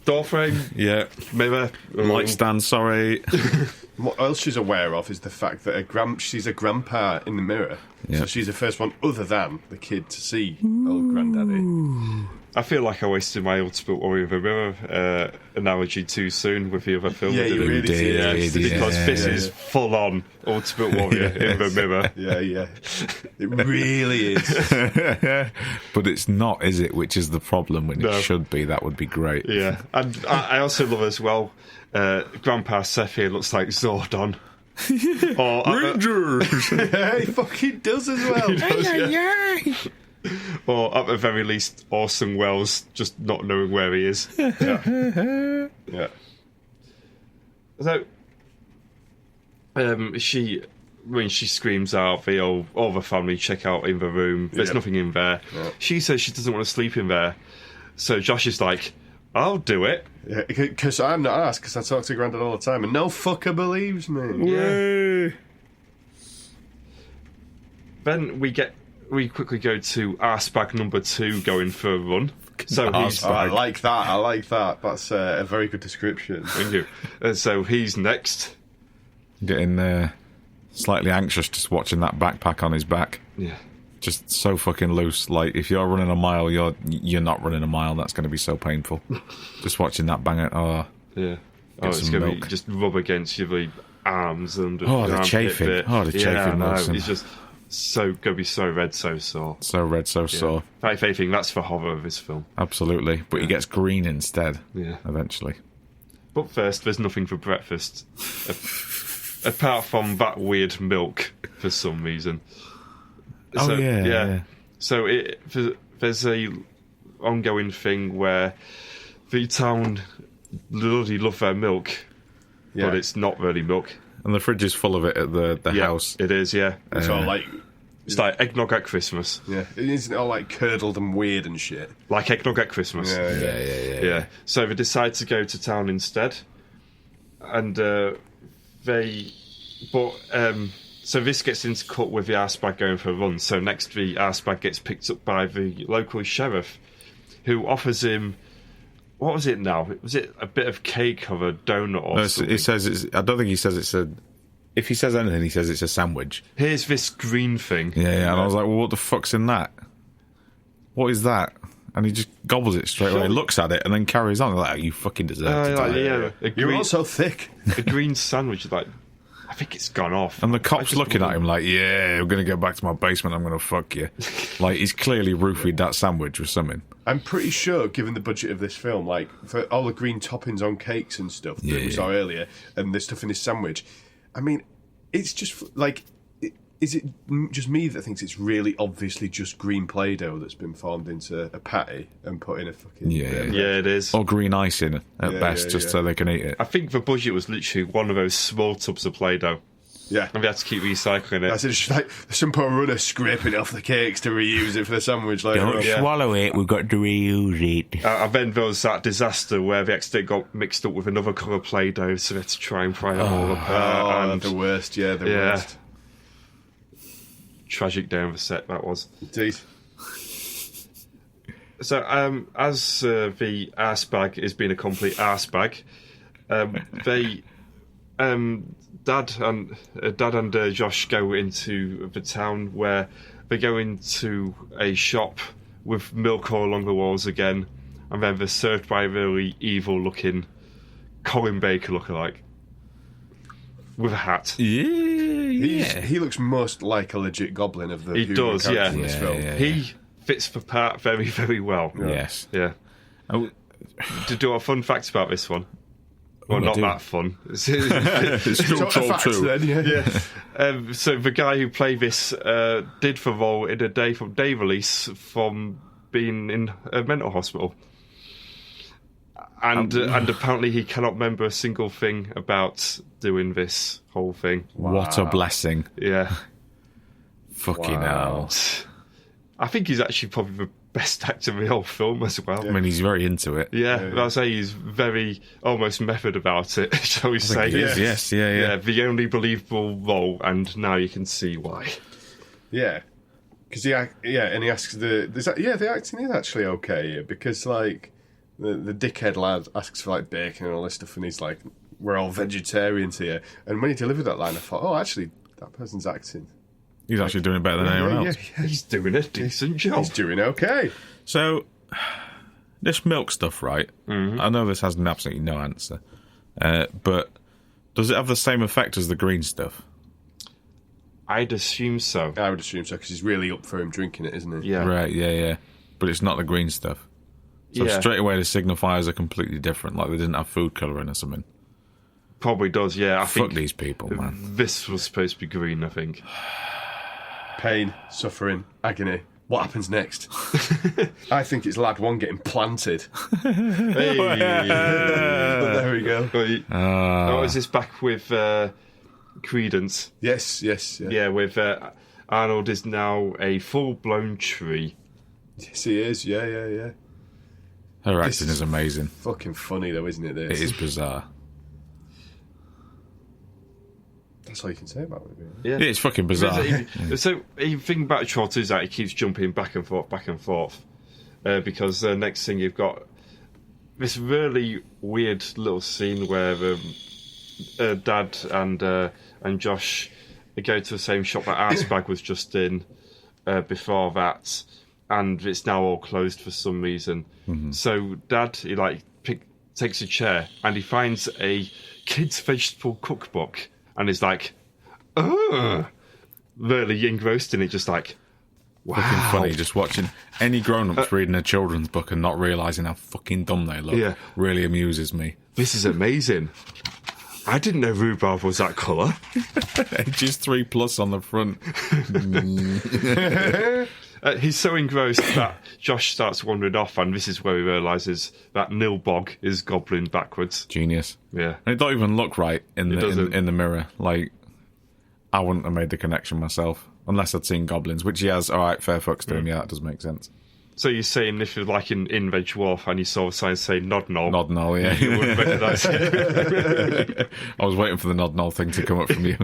Door frame. Yeah. Mirror. Light stand, sorry. What else she's aware of is the fact that she's a grandpa in the mirror. Yeah. So she's the first one other than the kid to see old granddaddy. I feel like I wasted my Ultimate Warrior of a Mirror analogy too soon with the other film. Yeah, you really did. Because this is full on Ultimate Warrior in the mirror. Yeah. It really is. But it's not, is it? Which is the problem when it should be. That would be great. Yeah. And I also love as well, Grandpa Seth here looks like Zordon. Rangers! Yeah, he fucking does as well. Or at the very least, Orson Welles just not knowing where he is. Yeah. So, she screams out, all the family check out in the room. There's nothing in there. Yeah. She says she doesn't want to sleep in there. So Josh is like, I'll do it. Yeah, because I'm not asked, because I talk to Grandad all the time, and no fucker believes me. Yeah. Then we quickly go to Arsbag number 2 going for a run. So I like that. That's a very good description. Thank you. So he's next. Getting slightly anxious just watching that backpack on his back. Yeah. Just so fucking loose. Like, if you're running a mile, you're not running a mile. That's going to be so painful. Just watching that bang out. Oh, yeah. It's going to be just rub against your arms and the chafing. Chafing. No, it's just going to be so red, so sore. So red, so sore. If anything, that's the horror of this film. Absolutely. But he gets green instead. Yeah. Eventually. But first, there's nothing for breakfast. Apart from that weird milk for some reason. So, yeah. So there's a ongoing thing where the town bloody love their milk, but it's not really milk. And the fridge is full of it at the house. It is, yeah. It's all like... It's like eggnog at Christmas. Yeah. Isn't it all like curdled and weird and shit? Like eggnog at Christmas. Yeah. So they decide to go to town instead. And so this gets intercut with the Arsbag going for a run. So next, the Arsbag gets picked up by the local sheriff, who offers him... What was it now? Was it a bit of cake or a donut or something? It says I don't think he says it's a... If he says anything, he says it's a sandwich. Here's this green thing. Yeah. And I was like, well, what the fuck's in that? What is that? And he just gobbles it straight away, looks at it, and then carries on. Like, you fucking deserve to die. You're all so thick. A green sandwich, like... I think it's gone off. And the cop's looking at him like, yeah, I'm going to go back to my basement, I'm going to fuck you. Like, he's clearly roofied that sandwich with something. I'm pretty sure, given the budget of this film, like, for all the green toppings on cakes and stuff that we saw earlier, and the stuff in this sandwich, I mean, it's just, like... Is it just me that thinks it's really obviously just green Play-Doh that's been formed into a patty and put in a fucking... Yeah, it is. Or green icing at best, just so they can eat it. I think the budget was literally one of those small tubs of Play-Doh. Yeah. And we had to keep recycling it. That's just like some poor runner scraping it off the cakes to reuse it for the sandwich later on. Don't swallow it, we've got to reuse it. And then there was that disaster where the accident got mixed up with another colour Play-Doh, so we had to try and fry it all apart. And the worst, the worst. Tragic day on the set that was. Indeed. So, as the Arsbag is being a complete Arsbag, Dad and Josh go into the town where they go into a shop with milk all along the walls again, and then they're served by a really evil-looking Colin Baker lookalike with a hat. He looks most like a legit goblin of the He does, yeah. in this film. He fits the part very, very well. Yes. Yeah. To do a fun fact about this one. Well, not that fun. It's still told too. So the guy who played this did the role in a day release from being in a mental hospital. And apparently he cannot remember a single thing about doing this whole thing. Wow. What a blessing. Yeah. Fucking hell. I think he's actually probably the best actor in the whole film as well. I mean, he's very into it. Yeah, but I'd say he's very almost method about it, shall we say? Yes, the only believable role, and now you can see why. Yeah, because and he asks the acting is actually okay here, because like the dickhead lad asks for like bacon and all this stuff, and he's like, "We're all vegetarians here." And when he delivered that line, I thought, "Oh, actually, that person's acting. He's actually doing it better than anyone else." Yeah. He's doing a decent job. He's doing okay." So, this milk stuff, right? Mm-hmm. I know this has absolutely no answer, but does it have the same effect as the green stuff? I'd assume so. I would assume so, because he's really up for him drinking it, isn't he? Yeah. Right, yeah. But it's not the green stuff. So straight away the signifiers are completely different, like they didn't have food colouring or something. Probably does, yeah. Fuck these people, man. This was supposed to be green, I think. Pain, suffering, agony. What happens next? I think it's lad one getting planted. Hey. But there we go. Is this back with Credence? Yes. Yeah, with Arnold is now a full-blown tree. Yes, he is. Yeah. Her acting is amazing. Fucking funny, though, isn't it? This? It is bizarre. That's all you can say about it. Really. Yeah, It's fucking bizarre. So, you think about Troll 2 is that he keeps jumping back and forth, because next thing you've got this really weird little scene where Dad and Josh go to the same shop that Arsebag was just in before that, and it's now all closed for some reason. Mm-hmm. So Dad, he takes a chair and he finds a kids' vegetable cookbook. And he's like, oh, really engrossed in it, just like, wow. Fucking funny, just watching any grown-ups reading a children's book and not realising how fucking dumb they look really amuses me. This is amazing. I didn't know rhubarb was that colour. Ages 3+ on the front. He's so engrossed that Josh starts wandering off, and this is where he realises that Nilbog is gobbling backwards. Genius. Yeah. And it don't even look right in the mirror. Like, I wouldn't have made the connection myself, unless I'd seen goblins, which he has. All right, fair fucks to him. Yeah, that does make sense. So you're saying if you're like in Veg Wharf and you saw a sign saying Nod Knoll. Nod Knoll, yeah. You wouldn't recognise it. I was waiting for the Nod Knoll thing to come up from you.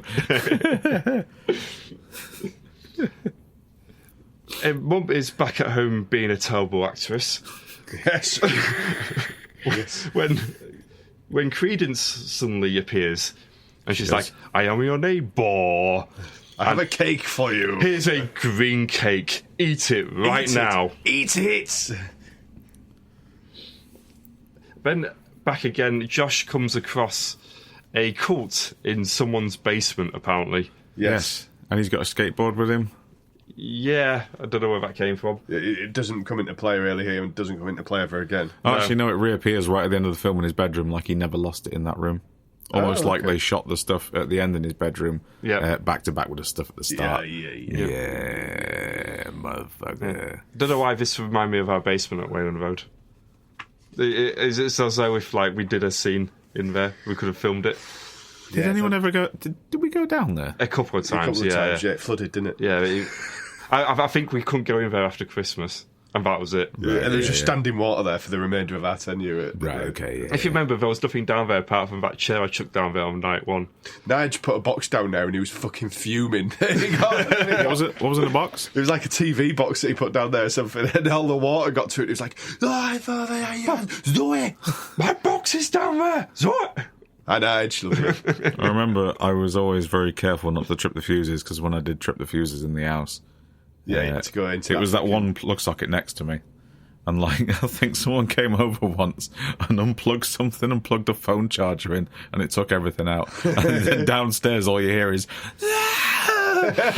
Mum is back at home being a terrible actress. Yes. When Credence suddenly appears and she's like, I am your neighbour. I have a cake for you. Here's a green cake. Eat it right now. Eat it. Then back again, Josh comes across a cult in someone's basement, apparently. Yes. And he's got a skateboard with him. Yeah, I don't know where that came from. It doesn't come into play really here, and it doesn't come into play ever again. Oh, actually, no, it reappears right at the end of the film in his bedroom, like he never lost it in that room. Almost like they shot the stuff at the end in his bedroom, back to back with the stuff at the start. Yeah, motherfucker. Don't know why this reminded me of our basement at Wayland Road. It's as though if we did a scene in there, we could have filmed it. Did anyone ever go? Did we go down there? A couple of times, yeah. It flooded, didn't it? Yeah, I think we couldn't go in there after Christmas, and that was it. Right, and there was just standing water there for the remainder of our tenure. If you remember, there was nothing down there apart from that chair I chucked down there on night one. Nige put a box down there and he was fucking fuming. What was it? What was in the box? It was like a TV box that he put down there or something, and all the water got to it. It was like, Zoe, my box is down there, Zoe. And I remember I was always very careful not to trip the fuses, because when I did trip the fuses in the house, you had to go into it was that one plug socket next to me, and I think someone came over once and unplugged something and plugged a phone charger in, and it took everything out. And then downstairs all you hear is motherfucker.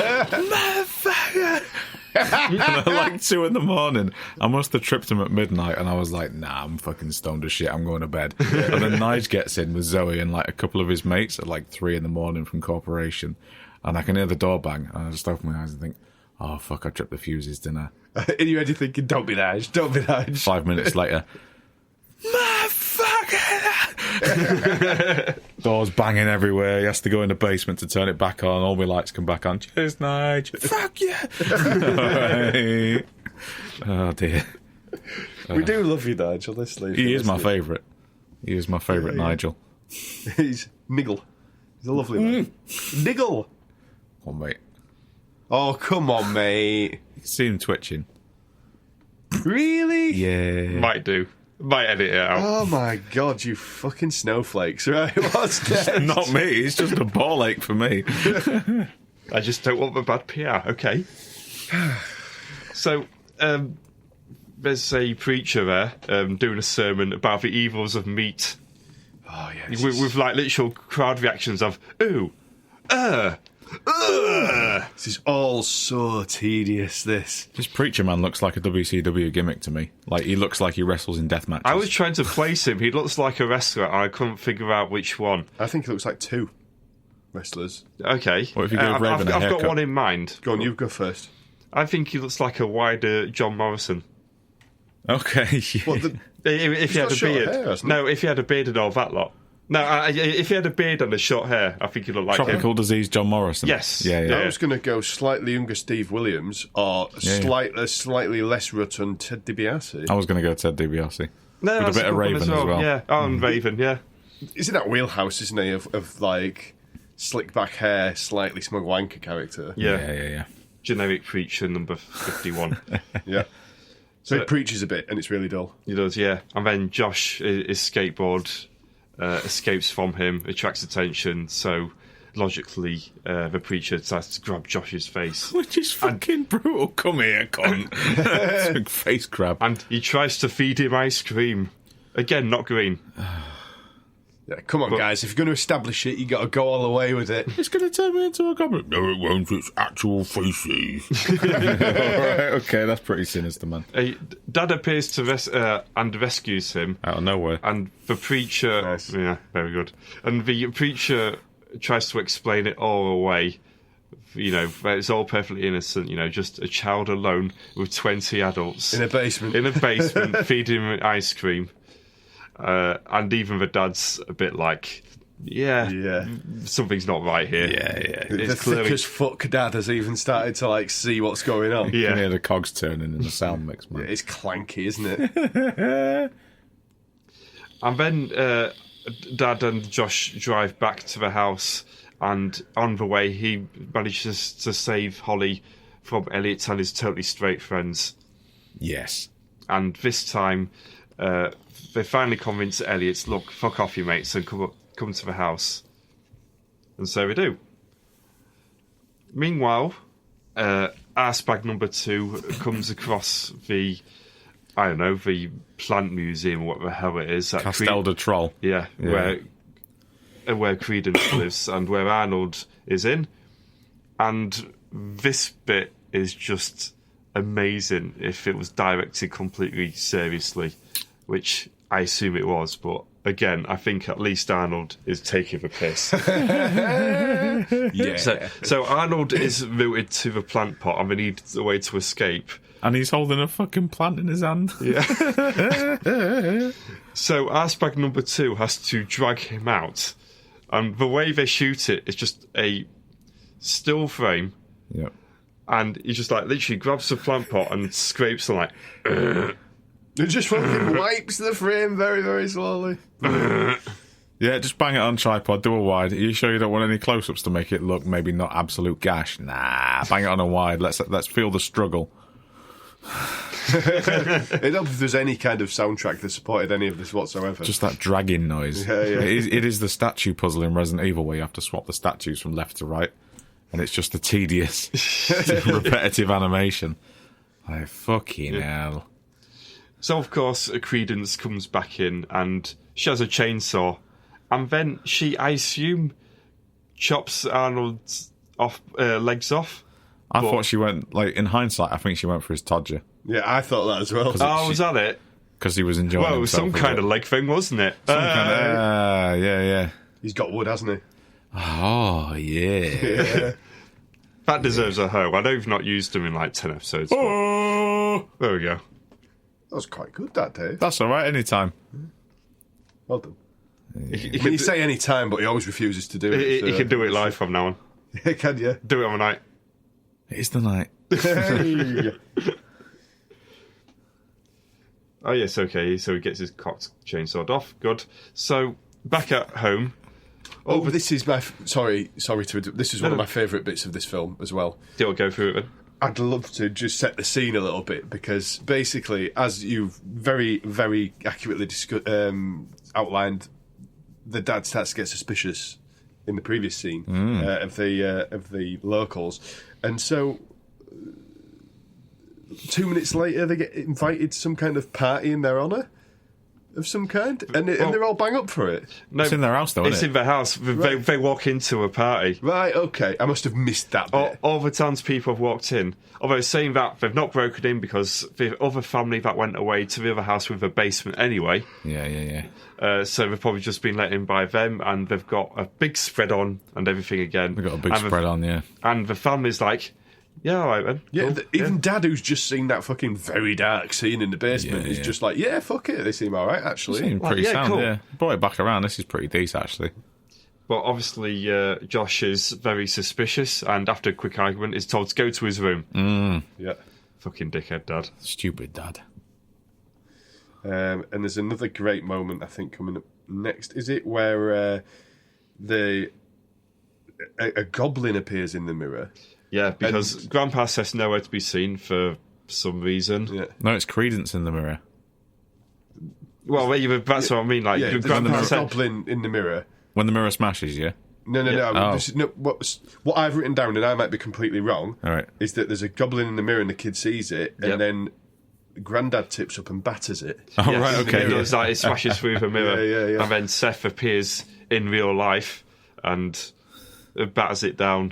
And at 2 a.m, I must have tripped him at midnight, and I was like, nah, I'm fucking stoned as shit, I'm going to bed. And then Nige gets in with Zoe and a couple of his mates at 3 a.m. from corporation, and I can hear the door bang, and I just open my eyes and think, oh fuck, I tripped the fuses, didn't I? In your head you're thinking, don't be Nige, don't be Nige. 5 minutes later, motherfucker. Doors banging everywhere. He has to go in the basement to turn it back on. All my lights come back on. Cheers, Nige. Fuck yeah. Oh dear. We do love you, Nigel. He is my favourite. He is my favourite Nigel. He's Niggle. He's a lovely man. Niggle! Oh, mate. Oh, come on, mate. You can see him twitching. Really? Yeah. Might do. Might edit it out. Oh my god, you fucking snowflakes. Right, what's next? Not me. It's just a ball ache for me. I just don't want the bad PR. Okay. So, there's a preacher there doing a sermon about the evils of meat. Oh, yeah. With like literal crowd reactions of, ooh, This is all so tedious, this. This preacher man looks like a WCW gimmick to me. Like, he looks like he wrestles in death matches. I was trying to place him. He looks like a wrestler. I couldn't figure out which one. I think it looks like two wrestlers. Okay. What if you give Raven a I've got haircut? one in mind. Go on, you go first. I think he looks like a wider John Morrison. Okay. Well, If he had got a short beard. hair, hasn't he? No, if he had a beard and all that lot. No, if he had a beard and a short hair, I think he looked like Tropical him. Disease John Morrison. Yes. Yeah, yeah. I was going to go slightly younger Steve Williams or slightly less rotund Ted DiBiase. I was going to go Ted DiBiase. No, With a that's bit of good one Raven as well. Yeah, and Raven, yeah. Is in that wheelhouse, isn't he, of like slick back hair, slightly smug wanker character? Yeah. Generic preacher number 51. Yeah. So he preaches a bit and it's really dull. He does, yeah. And then Josh, his skateboard escapes from him, attracts attention, so logically the preacher decides to grab Josh's face. Which is fucking brutal. Come here, cunt. Big face grab. And he tries to feed him ice cream. Again, not green. Yeah, come on, guys. If you're going to establish it, you got to go all the way with it. It's going to turn me into a goblin. No, it won't. It's actual faces. Alright, okay, that's pretty sinister, man. Dad appears to and rescues him. Out of nowhere. And the preacher... Nice. Yeah, very good. And the preacher tries to explain it all away. You know, it's all perfectly innocent, you know, just a child alone with 20 adults. In a basement. In a basement, feeding him ice cream. And even the dad's a bit like, yeah, something's not right here. Yeah. The thick as fuck dad has even started to like see what's going on. You can hear the cogs turning in the sound mix, man. It's clanky, isn't it? And then Dad and Josh drive back to the house, and on the way he manages to save Holly from Elliot and his totally straight friends. Yes. And this time they finally convince Elliot, look, fuck off you mates and come to the house. And so they do. Meanwhile, Arsebag number 2 comes across the plant museum or what the hell it is. Castel de Troll. Yeah, where Credence lives and where Arnold is in. And this bit is just amazing if it was directed completely seriously, which I assume it was, but again, I think at least Arnold is taking the piss. Yeah. So Arnold is rooted to the plant pot and they need a way to escape. And he's holding a fucking plant in his hand. Yeah. So Arsebag number 2 has to drag him out. And the way they shoot it is just a still frame. Yep. And he just like literally grabs the plant pot and scrapes and like... It just fucking wipes the frame very, very slowly. Yeah, just bang it on tripod, do a wide. Are you sure you don't want any close-ups to make it look maybe not absolute gash? Nah, bang it on a wide. Let's feel the struggle. It helps if there's any kind of soundtrack that supported any of this whatsoever. Just that dragging noise. Yeah. It is the statue puzzle in Resident Evil where you have to swap the statues from left to right. And it's just a tedious, repetitive animation. Like, fucking hell. So, of course, Credence comes back in and she has a chainsaw. And then she, I assume, chops Arnold's legs off. I thought she went, like, in hindsight, I think she went for his todger. Yeah, I thought that as well. Was that it? Because he was enjoying Whoa, himself. some kind of leg thing, wasn't it? Yeah. He's got wood, hasn't he? Oh, yeah. That deserves a hoe. I know you've not used him in like 10 episodes. Oh, There we go. That was quite good that day. that's all right, anytime. Well done. You say any time, but he always refuses to do it. He can do it live from now on. Yeah, can you? Do it on a night. It is the night. Hey. Oh, yes, okay. So he gets his cocked chainsawed off. Good. So, back at home. This is my... Sorry to... This is one of my favourite bits of this film as well. Do you want to go through it then? I'd love to just set the scene a little bit, because basically, as you've very, very accurately outlined, the dad starts to get suspicious in the previous scene of the locals, and so 2 minutes later they get invited to some kind of party in their honour of some kind, and they're all bang up for it. No, it's in their house, though, it's isn't it? in their house. They walk into a party. Right, okay. I must have missed that bit. All the townspeople have walked in. Although saying that, they've not broken in because the other family that went away to the other house with a basement anyway. Yeah. So they've probably just been let in by them, and they've got a big spread on and everything again. They've got a big spread on, yeah. And the family's like, yeah, all right then. Yeah, Cool. even Dad, who's just seen that fucking very dark scene in the basement, is just like, yeah, fuck it. They seem all right, actually. They seem pretty sound, cool. yeah. Brought it back around. This is pretty decent, actually. But obviously, Josh is very suspicious, and after a quick argument, is told to go to his room. Yeah. Fucking dickhead, Dad. Stupid dad. And there's another great moment, I think, coming up next. Is it where a goblin appears in the mirror? Yeah, because Grandpa says nowhere to be seen for some reason. Yeah. No, it's Credence in the mirror. Well, that's what I mean. Like, Yeah, Grandpa there's a said, goblin in the mirror. When the mirror smashes, yeah? No. Oh. This is, what I've written down, and I might be completely wrong, All right. is that there's a goblin in the mirror and the kid sees it, and then Grandad tips up and batters it. Oh, yes, right, okay. It does, like, it smashes through the mirror. Yeah. And then Seth appears in real life and batters it down.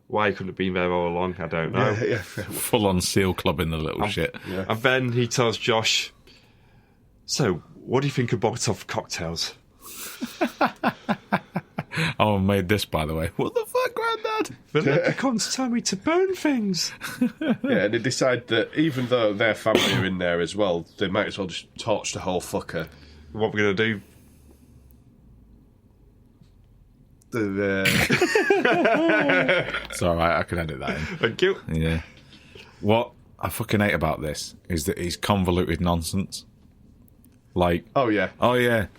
Why he couldn't have been there all along, I don't know. Yeah. Full-on seal club in the little shit. Yeah. And then he tells Josh, so, what do you think of Molotov cocktails? Oh, I made this, by the way. What the fuck, Grandad? The leprechauns tell me to burn things. Yeah, and they decide that even though their family are in there as well, they might as well just torch the whole fucker. What we're going to do? It's alright, I can edit that in. Thank you. Yeah. What I fucking hate about this is that he's convoluted nonsense. Like, Oh, yeah.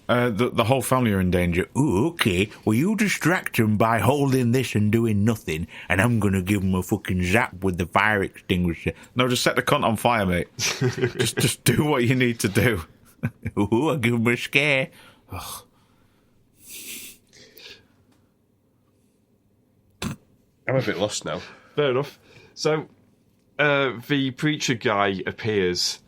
The whole family are in danger. Ooh, okay. Well, you distract them by holding this and doing nothing, and I'm going to give them a fucking zap with the fire extinguisher. No, just set the cunt on fire, mate. just do what you need to do. Ooh, I'll give them a scare. Ugh. I'm a bit lost now. Fair enough. So, the preacher guy appears,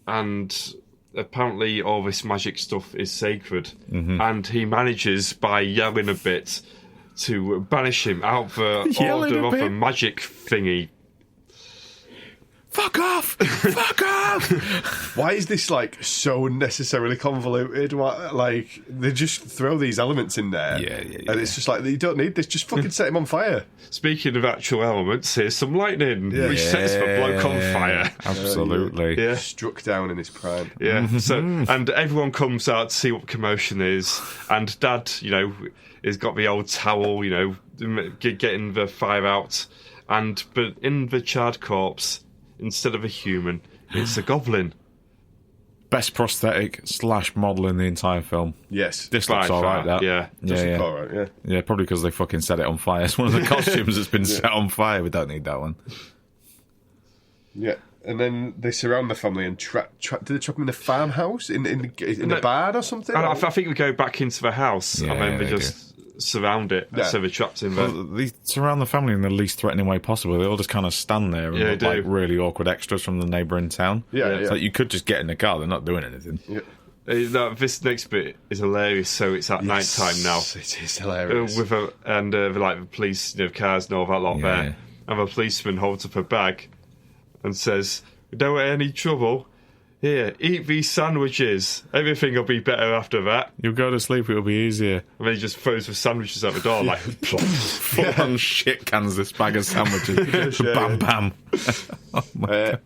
and apparently all this magic stuff is sacred, and he manages, by yelling a bit, to banish him out the order of a magic thingy. Fuck off! Fuck off! Why is this, like, so unnecessarily convoluted? Like, they just throw these elements in there. Yeah. And it's just like, you don't need this, just fucking set him on fire. Speaking of actual elements, here's some lightning, which sets the bloke on fire. Absolutely. Yeah. Struck down in his prime. Yeah. So, and everyone comes out to see what the commotion is, and Dad, has got the old towel, getting the fire out, but in the charred corpse, instead of a human, it's a goblin. Best prosthetic / model in the entire film. Yes. This looks By alright, far, that. yeah. Does look all right, yeah. Yeah, probably because they fucking set it on fire. It's one of the costumes that's been set on fire. We don't need that one. Yeah. And then they surround the family and did they trap them in a farmhouse? In a barn or something? And I think we go back into the house, Yeah, and then they they just surround it, so they're trapped in there. Well, they surround the family in the least threatening way possible. They all just kind of stand there and Yeah, look they like do. really awkward extras from the neighbouring town. Yeah. It's like you could just get in the car. They're not doing anything. Yeah. This next bit is hilarious. So it's at night time now. It is hilarious. With the police, cars and all that lot Yeah. there. And the policeman holds up a bag and says, "Don't want any trouble. Here, eat these sandwiches. Everything will be better after that." You'll go to sleep, it'll be easier. And then he just throws the sandwiches out the door, like, plop. Full on shit cans, this bag of sandwiches. Bam, bam.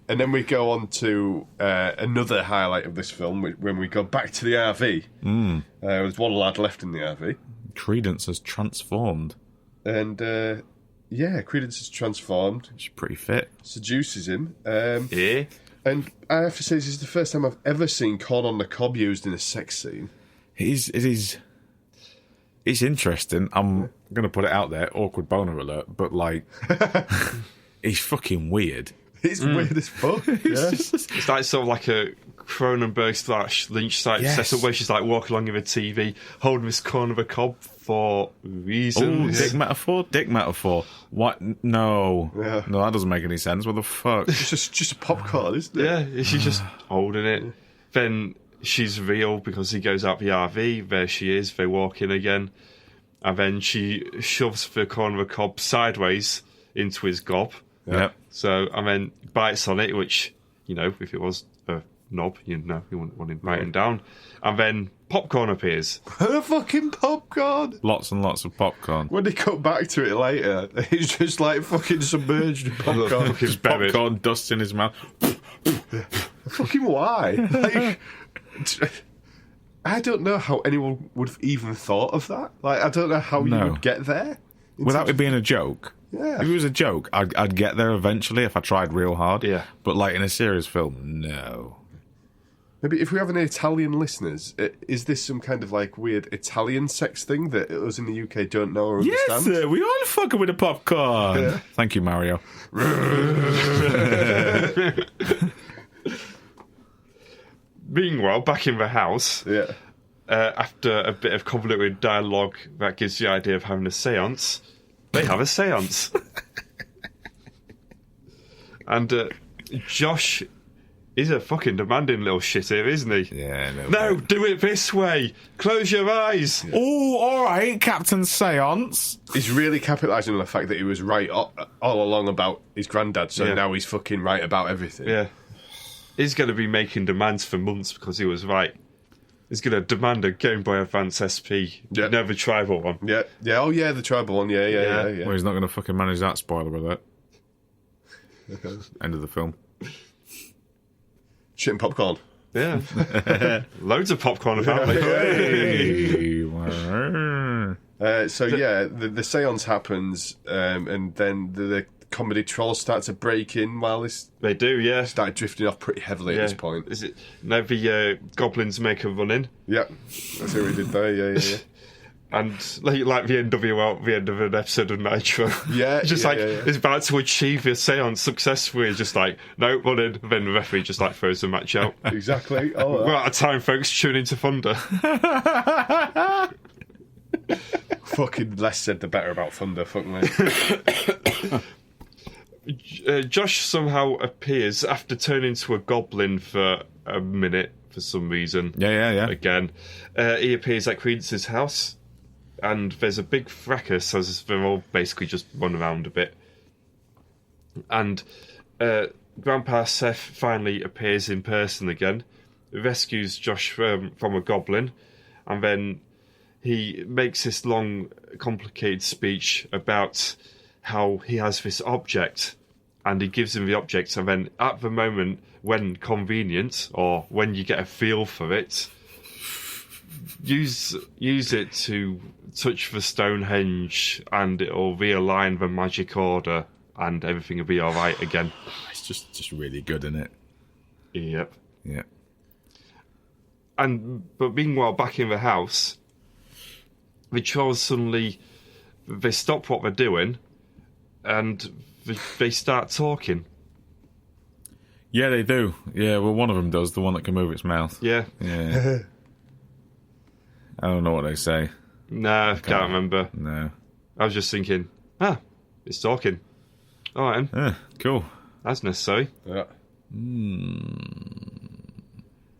And then we go on to another highlight of this film when we go back to the RV. There's one lad left in the RV. Credence has transformed. And, Credence is transformed. She's pretty fit. Seduces him. Yeah. And I have to say, this is the first time I've ever seen corn on the cob used in a sex scene. It is. It's interesting. I'm going to put it out there. Awkward boner alert. But like, he's fucking weird. It's weird as fuck. Yeah. It's like sort of like a Cronenberg / Lynch type setup where she's like walking along with a TV, holding this corner of a cob for reasons. Oh, dick metaphor. What? No. Yeah. No, that doesn't make any sense. What the fuck? It's just a popcorn, isn't it? Yeah, she's just holding it. Then she's real because he goes out the RV. There she is. They walk in again. And then she shoves the corner of a cob sideways into his gob. Yep. So, and then bites on it, which, if it was a knob, you wouldn't want him biting down. And then popcorn appears. A fucking popcorn! Lots and lots of popcorn. When they cut back to it later, he's just like fucking submerged in popcorn. Just popcorn dust in his mouth. Fucking why? Like, I don't know how anyone would have even thought of that. Like, I don't know how you would get there. Without it being a joke. Yeah. If it was a joke, I'd get there eventually if I tried real hard. Yeah. But like in a serious film, no. Maybe if we have any Italian listeners, is this some kind of like weird Italian sex thing that us in the UK don't know or understand? Yes, we all fucking with the popcorn. Yeah. Thank you, Mario. Meanwhile, back in the house, after a bit of convoluted dialogue that gives you the idea of having a seance, they have a seance. And Josh is a fucking demanding little shit here, isn't he? Yeah, no, do it this way. Close your eyes. Oh, all right, Captain Seance. He's really capitalising on the fact that he was right all along about his granddad, so now he's fucking right about everything. Yeah. He's going to be making demands for months because he was right. He's going to demand a Game Boy Advance SP. Yeah. Never tribal one. Yeah. Oh, yeah, the tribal one. Yeah. Well, he's not going to fucking manage that, spoiler alert. End of the film. Shit and popcorn. Yeah. Loads of popcorn, apparently. The seance happens, and then the comedy trolls start to break in while this... They do, yeah. Start drifting off pretty heavily at this point. Is it... Now the goblins make a run in. Yeah, that's what we did there, yeah. And like the NWO at the end of an episode of Nitro. Yeah. It's about to achieve the seance successfully. Just like, no, run in. Then the referee just like throws the match out. Exactly. We're out of time, folks. Tune into Thunder. Fucking less said the better about Thunder, fuck me. Josh somehow appears after turning into a goblin for a minute for some reason. Yeah. Again, he appears at Credence's house, and there's a big fracas as they're all basically just run around a bit. And Grandpa Seth finally appears in person again, rescues Josh from a goblin, and then he makes this long, complicated speech about how he has this object, and he gives him the object, and then at the moment, when convenient, or when you get a feel for it, use it to touch the Stonehenge, and it'll realign the magic order, and everything will be all right again. It's just really good, isn't it? Yep. Yeah. But meanwhile, back in the house, the trolls suddenly they stop what they're doing, and they start talking. Yeah, they do. Yeah, well, one of them does, the one that can move its mouth. Yeah. I don't know what they say. No, can't remember. No. I was just thinking, it's talking. All right, then. Cool. That's necessary. Yeah.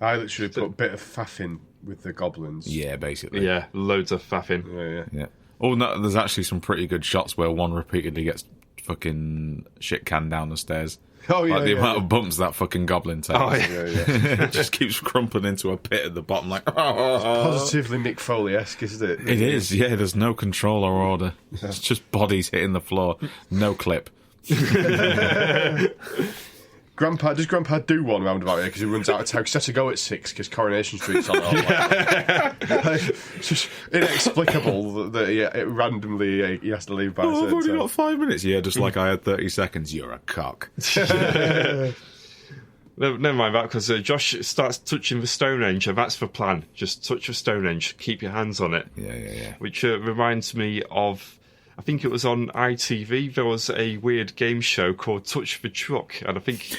I literally put a bit of faffing with the goblins. Yeah, basically. Yeah, loads of faffing. Yeah. Oh, no, there's actually some pretty good shots where one repeatedly gets fucking shit canned down the stairs. Oh, yeah. Like the amount of bumps that fucking goblin takes. Oh, yeah. It just keeps crumpling into a pit at the bottom, like... Positively Mick Foley-esque, isn't it? It is, yeah. There's no control or order. It's just bodies hitting the floor. No clip. Does Grandpa do one roundabout here because he runs out of time? Because he has to go at 6 because Coronation Street's on. It's just inexplicable that randomly he has to leave by a I've certain only time. got 5 minutes. Yeah, just like I had 30 seconds. You're a cock. Never mind that, because Josh starts touching the Stonehenge, and that's the plan. Just touch the Stonehenge, keep your hands on it. Yeah. Which reminds me of, I think it was on ITV, there was a weird game show called Touch the Truck, and I think...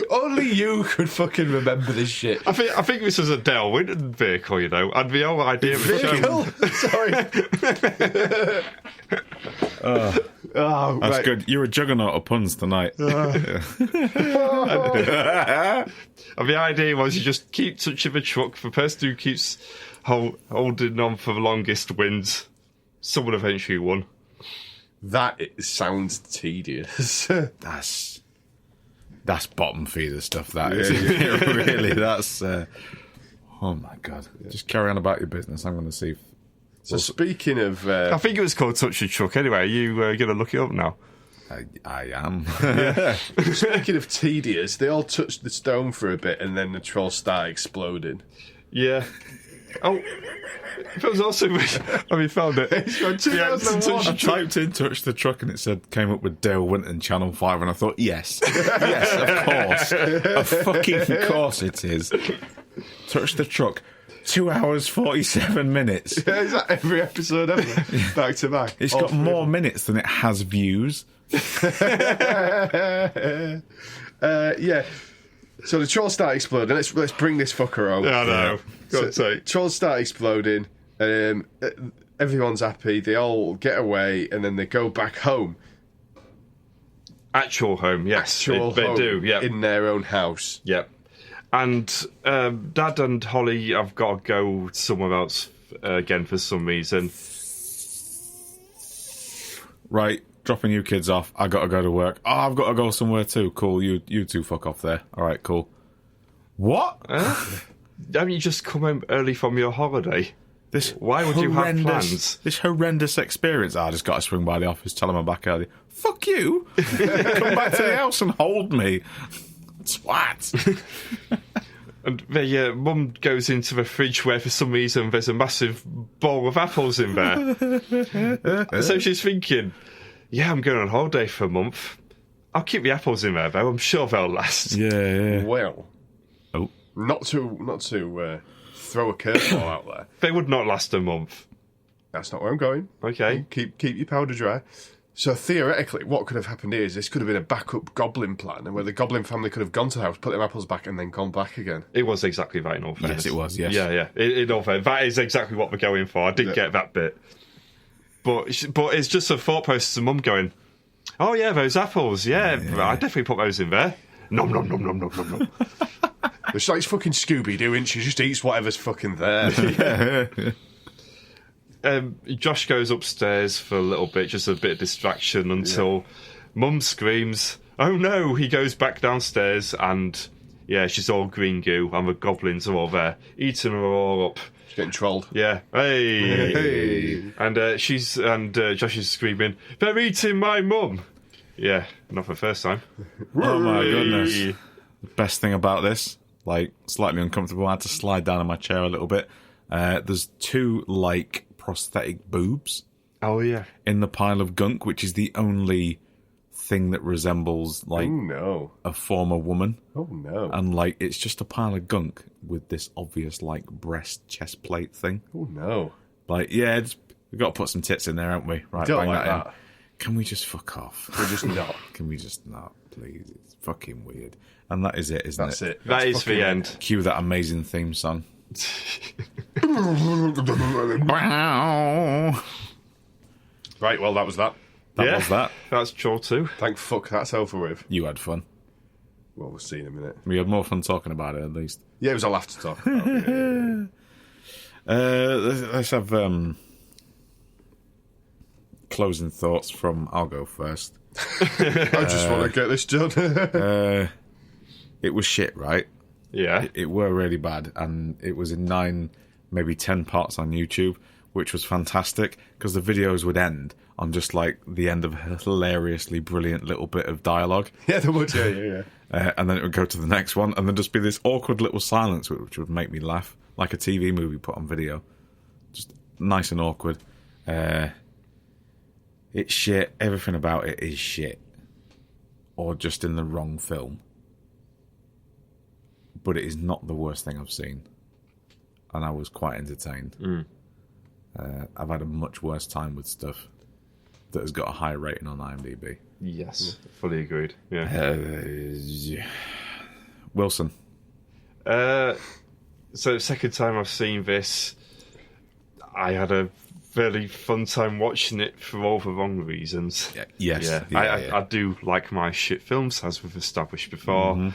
Only you could fucking remember this shit. I think this was a Dale Winton vehicle, you know, and the whole idea of the show... Sorry. Oh, That's right. good. You're a juggernaut of puns tonight. And the idea was you just keep touching the truck. The person who keeps holding on for the longest wins. Someone eventually won. That sounds tedious. That's bottom feeder stuff, that is. Really, that's... oh, my God. Just carry on about your business. I'm going to see... So speaking of... I think it was called Touch the Truck anyway. Are you going to look it up now? I am. Speaking of tedious, they all touched the stone for a bit and then the troll started exploding. Yeah. Oh, that was also... I found it. I typed in Touch the Truck and it came up with Dale Winton Channel 5 and I thought, yes, of course. Of fucking course it is. Touch the Truck. 2 hours, 47 minutes. Yeah, is that every episode ever? Back to back. It's got more minutes than it has views. Yeah. So the trolls start exploding. Let's bring this fucker home. I know. Trolls start exploding. Everyone's happy. They all get away, and then they go back home. Actual home, yes. Actual they home do, yeah. in their own house. Yep. And Dad and Holly have got to go somewhere else again for some reason. Right, dropping you kids off. I got to go to work. Oh, I've got to go somewhere too. Cool, you two fuck off there. All right, cool. What? Haven't you just come home early from your holiday? Why would you have plans? This horrendous experience. I just got to swing by the office, tell them I'm back early. Fuck you! Come back to the house and hold me. Swat! And the mum goes into the fridge where for some reason there's a massive bowl of apples in there. So she's thinking, yeah, I'm going on holiday for a month. I'll keep the apples in there though, I'm sure they'll last. Yeah. Well, not to throw a curveball out there. They would not last a month. That's not where I'm going. Okay. Keep your powder dry. So theoretically, what could have happened here is this could have been a backup goblin plan, and where the goblin family could have gone to the house, put their apples back, and then gone back again. It was exactly that in all fairness. Yes, it was, yes. Yeah. In all fairness, that is exactly what we're going for. I didn't get that bit. But it's just a thought process of mum going, oh yeah, those apples, yeah. I definitely put those in there. Nom, nom, nom, nom, nom, nom, nom. It's like fucking Scooby-Doo, and she just eats whatever's fucking there. Josh goes upstairs for a little bit, just a bit of distraction until Mum screams, oh no! He goes back downstairs and, yeah, she's all green goo and the goblins are all there, eating her all up. She's getting trolled. Yeah. Hey! And Josh is screaming, they're eating my mum! Yeah, not for the first time. Oh my goodness. The best thing about this, slightly uncomfortable, I had to slide down in my chair a little bit. There's two, prosthetic boobs. Oh, yeah. In the pile of gunk, which is the only thing that resembles, a former woman. Oh, no. And, it's just a pile of gunk with this obvious, breast chest plate thing. Oh, no. We've got to put some tits in there, haven't we? Right, don't bang like that that. in. Can we just fuck off? We're just not. Can we just not, please? It's fucking weird. And that is it, isn't That's it. That is the end. Cue that amazing theme song. Right, well, that was that. That was that. That's Troll 2. Thank fuck that's over with. You had fun. Well, we'll see in a minute. We had more fun talking about it, at least. Yeah, it was a laugh to talk about. Let's have closing thoughts from... I'll go first. I just want to get this done. It was shit, right? Yeah. It were really bad, and it was in 9, maybe 10 parts on YouTube, which was fantastic, because the videos would end on just, the end of a hilariously brilliant little bit of dialogue. Yeah, there would, yeah. And then it would go to the next one, and then just be this awkward little silence, which would make me laugh, like a TV movie put on video. Just nice and awkward. It's shit. Everything about it is shit. Or just in the wrong film. but it is not the worst thing I've seen. And I was quite entertained. I've had a much worse time with stuff that has got a high rating on IMDb. Yes, fully agreed. Yeah. Wilson. So second time I've seen this, I had a very fun time watching it for all the wrong reasons. Yes. I do like my shit films, as we've established before,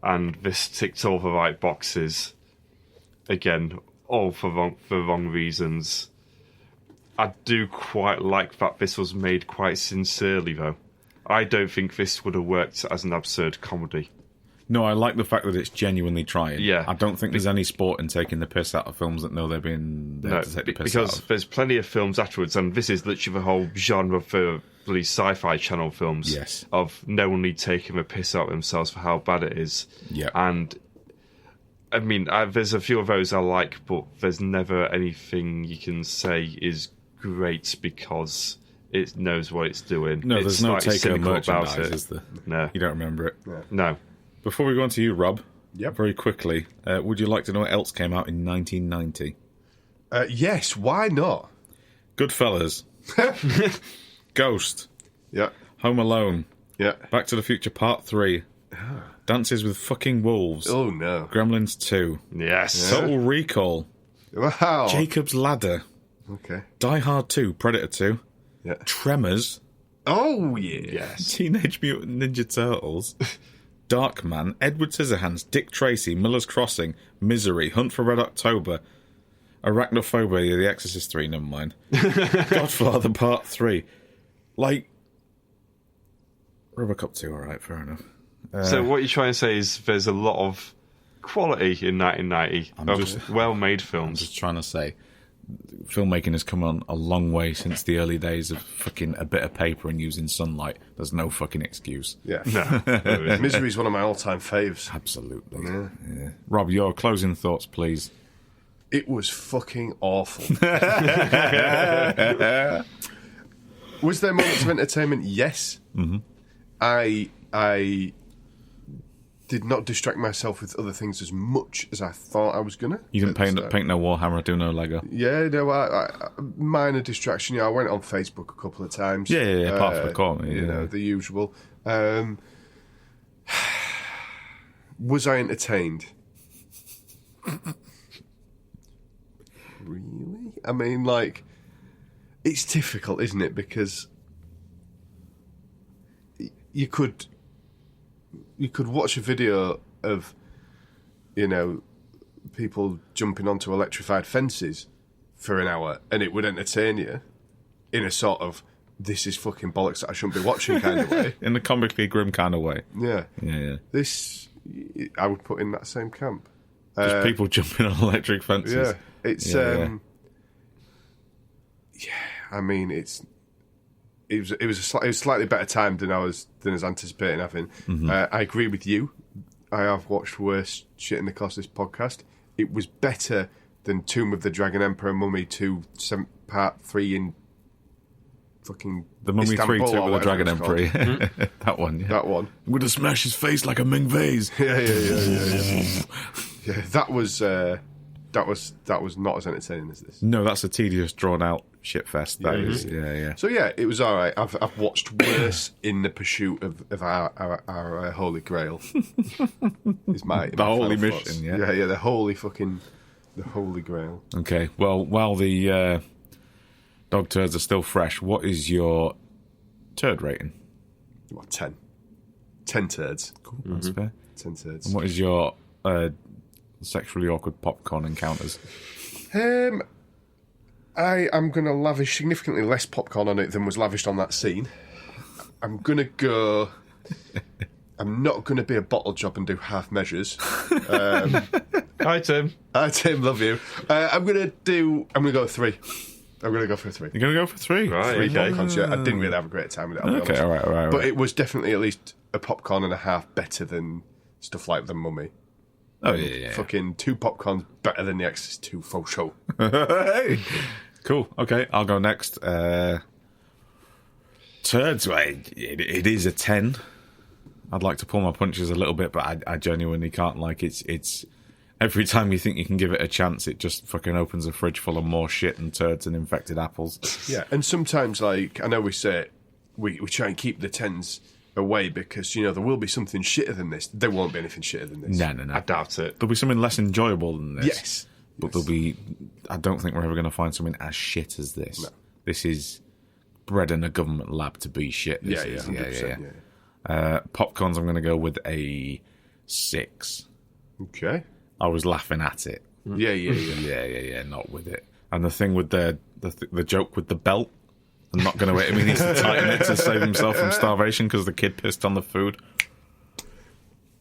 and this ticked all the right boxes. Again, all for wrong reasons. I do quite like that this was made quite sincerely, though. I don't think this would have worked as an absurd comedy. No, I like the fact that it's genuinely trying. Yeah. I don't think there's any sport in taking the piss out of films that know they've been there to take the piss out because of. there's plenty of films afterwards, and this is literally the whole genre for these sci-fi channel films. Yes. Of knowingly taking the piss out of themselves for how bad it is. Yeah. And I mean, there's a few of those I like, but there's never anything you can say is great because it knows what it's doing. No, there's no slightly take-home cynical about merchandise, it. is there? No. You don't remember it? No. Before we go on to you, Rob, Yep. very quickly, would you like to know what else came out in 1990? Yes, why not? Goodfellas. Ghost. Yeah, Home Alone. yeah. Back to the Future Part 3. Dances with Fucking Wolves. Oh, no. Gremlins 2. Yes. Total Recall. Wow. Jacob's Ladder. Okay. Die Hard 2. Predator 2. Yeah. Tremors. Oh, yeah. Yes. Teenage Mutant Ninja Turtles. Darkman. Edward Scissorhands. Dick Tracy. Miller's Crossing. Misery. Hunt for Red October. Arachnophobia. The Exorcist 3. Never mind. Godfather Part 3. Like, Robocop 2. Alright, fair enough. So what you're trying to say is there's a lot of quality in 1990 of well-made I'm films. just trying to say, filmmaking has come on a long way since the early days of fucking a bit of paper and using sunlight. There's no fucking excuse. Yeah. No. Misery is one of my all-time faves. Absolutely. Yeah. Rob, your closing thoughts, please. It was fucking awful. Was there moments of entertainment? Yes. Mm-hmm. I did not distract myself with other things as much as I thought I was gonna. You didn't paint no Warhammer, do no Lego. Yeah, no, I minor distraction. Yeah, I went on Facebook a couple of times. Yeah, apart from the corner, you know, the usual. Was I entertained? Really? I mean, like, it's difficult, isn't it? Because you could watch a video of, you know, people jumping onto electrified fences for an hour and it would entertain you in a sort of, this is fucking bollocks that I shouldn't be watching kind of way. In the comically grim kind of way. Yeah. Yeah. This, I would put in that same camp. Just people jumping on electric fences. Yeah. It's, Yeah. I mean, it was a slightly better time than I was anticipating having. I agree with you. I have watched worse shit in the course of this podcast. It was better than Tomb of the Dragon Emperor, Mummy 2, Part 3 in fucking The Mummy Istanbul 3 or with the whatever Dragon it's called. Emperor. That one, yeah. That one. I'm going to smash his face like a Ming vase. Yeah. Yeah, that was not as entertaining as this. No, that's a tedious, drawn-out shitfest. That is, yeah. So yeah, it was all right. I've watched worse in the pursuit of our Holy Grail. Is my The holy final mission, thoughts. yeah. Yeah, the Holy Grail. Okay, well, while the dog turds are still fresh, what is your turd rating? What, 10? 10 turds. Cool, that's fair. 10 turds. And what is your sexually awkward popcorn encounters? I am going to lavish significantly less popcorn on it than was lavished on that scene. I'm going to go... I'm not going to be a bottle job and do half measures. Hi, Tim. Hi, Tim, love you. I'm going to go 3. I'm going to go for a 3. You're going to go for 3? Right, 3 okay. popcorns, yeah. I didn't really have a great time with it, I'll be Okay, honest. all right. But it was definitely at least a popcorn and a half better than stuff like The Mummy. Oh, yeah. Fucking 2 popcorns better than The Exorcist 2, for sure. Hey. Cool. Okay, I'll go next. Turds, it is a 10. I'd like to pull my punches a little bit, but I genuinely can't. Like, it's every time you think you can give it a chance, it just fucking opens a fridge full of more shit and turds and infected apples. Yeah, and sometimes, like, I know we say we try and keep the 10s away because, you know, there will be something shitter than this. There won't be anything shitter than this. No. I doubt it. There'll be something less enjoyable than this. Yes. But there'll be... I don't think we're ever going to find something as shit as this. No. This is bred in a government lab to be shit. This is. 100%, Popcorns, I'm going to go with a 6. Okay. I was laughing at it. Yeah. Yeah, not with it. And the thing with the joke with the belt, I'm not going to hit him. He needs to tighten it to save himself from starvation because the kid pissed on the food.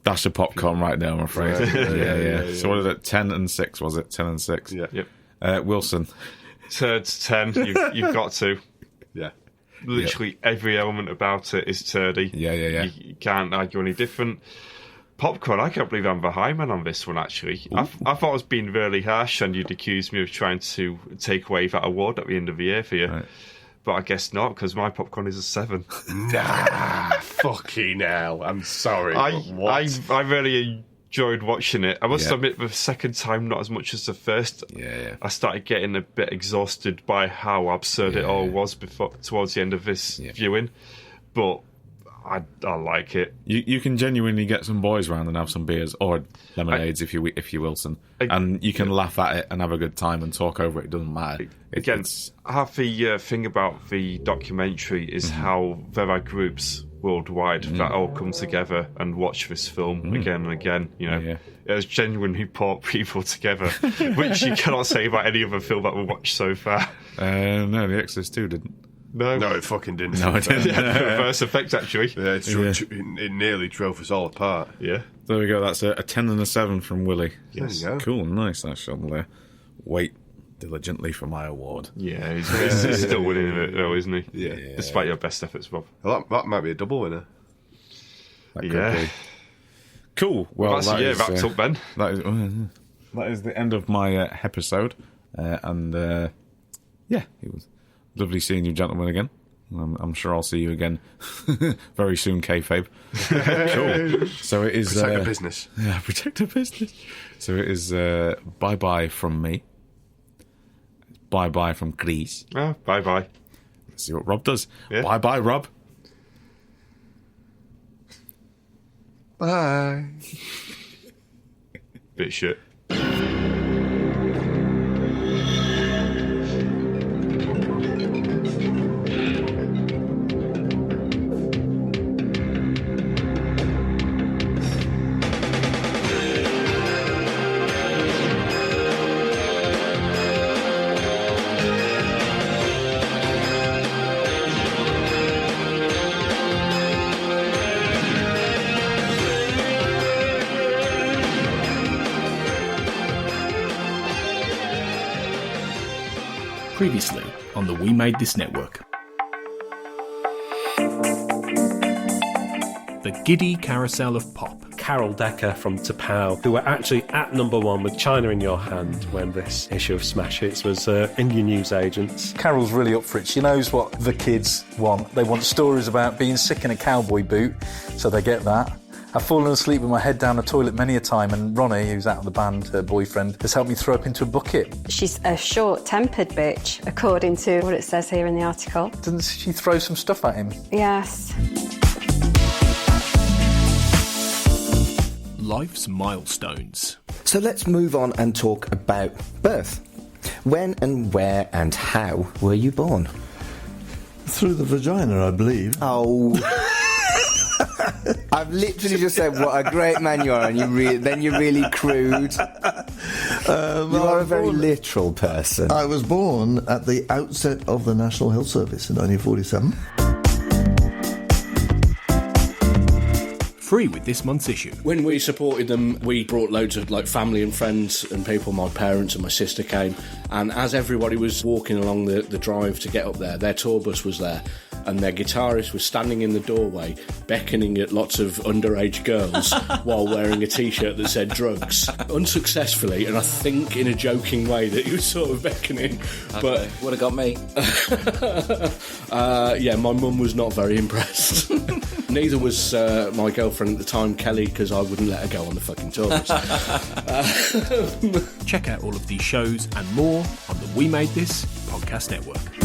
That's a popcorn right now, I'm afraid. Yeah. So what is it? 10 and 6, was it? 10 and 6. Yeah. Yep. Wilson. Turds 10. You've got to. Yeah. Literally every element about it is turdy. Yeah. You can't argue any different. Popcorn, I can't believe I'm behind man on this one, actually. I thought I was being really harsh and you'd accuse me of trying to take away that award at the end of the year for you. Right. But I guess not, because my popcorn is a 7. Nah, fucking hell. I'm sorry. I really enjoyed watching it. I must admit, the second time, not as much as the first. Yeah. I started getting a bit exhausted by how absurd it all was towards the end of this viewing. But I like it. You can genuinely get some boys round and have some beers or lemonades if you Wilson, and you can laugh at it and have a good time and talk over it. It doesn't matter. Half the thing about the documentary is how there are groups worldwide that all come together and watch this film again and again. You know, it has genuinely brought people together, which you cannot say about any other film that we watched so far. No, The Exorcist 2 didn't. No, it fucking didn't. No, it didn't. Reverse effect, actually. Yeah, it nearly drove us all apart. Yeah. There we go. That's a 10 and a 7 from Willie. Yes. There you go. Cool, nice. That shot there. Wait diligently for my award. Yeah, he's still winning it, though, isn't he? Yeah. Despite your best efforts, Bob. Well, that might be a double winner. That could be. Cool. Well, that's wrapped up, Ben. That is the end of my episode. And it was lovely seeing you gentlemen again. I'm sure I'll see you again very soon, kayfabe. Cool. So it is... Protect the business. Yeah, protect the business. So it is bye-bye from me. Bye-bye from Chris. Oh, bye-bye. Let's see what Rob does. Yeah. Bye-bye, Rob. Bye. Bit shit. Previously on the We Made This Network. The Giddy Carousel of Pop. Carol Decker from Tapao, who were actually at number 1 with China in Your Hand when this issue of Smash Hits was Indian news agents. Carol's really up for it. She knows what the kids want. They want stories about being sick in a cowboy boot, so they get that. I've fallen asleep with my head down the toilet many a time, and Ronnie, who's out of the band, her boyfriend, has helped me throw up into a bucket. She's a short-tempered bitch, according to what it says here in the article. Doesn't she throw some stuff at him? Yes. Life's milestones. So let's move on and talk about birth. When and where and how were you born? Through the vagina, I believe. Oh... I've literally just said what a great man you are, and then you're really crude. You are a very literal person. I was born at the outset of the National Health Service in 1947. Free with this month's issue. When we supported them, we brought loads of family and friends and people. My parents and my sister came, and as everybody was walking along the drive to get up there, their tour bus was there, and their guitarist was standing in the doorway beckoning at lots of underage girls while wearing a t-shirt that said drugs, unsuccessfully, and I think in a joking way that he was sort of beckoning. Okay. But would have got me. My mum was not very impressed. Neither was my girlfriend at the time, Kelly, because I wouldn't let her go on the fucking tour bus. Check out all of these shows and more on the We Made This podcast network.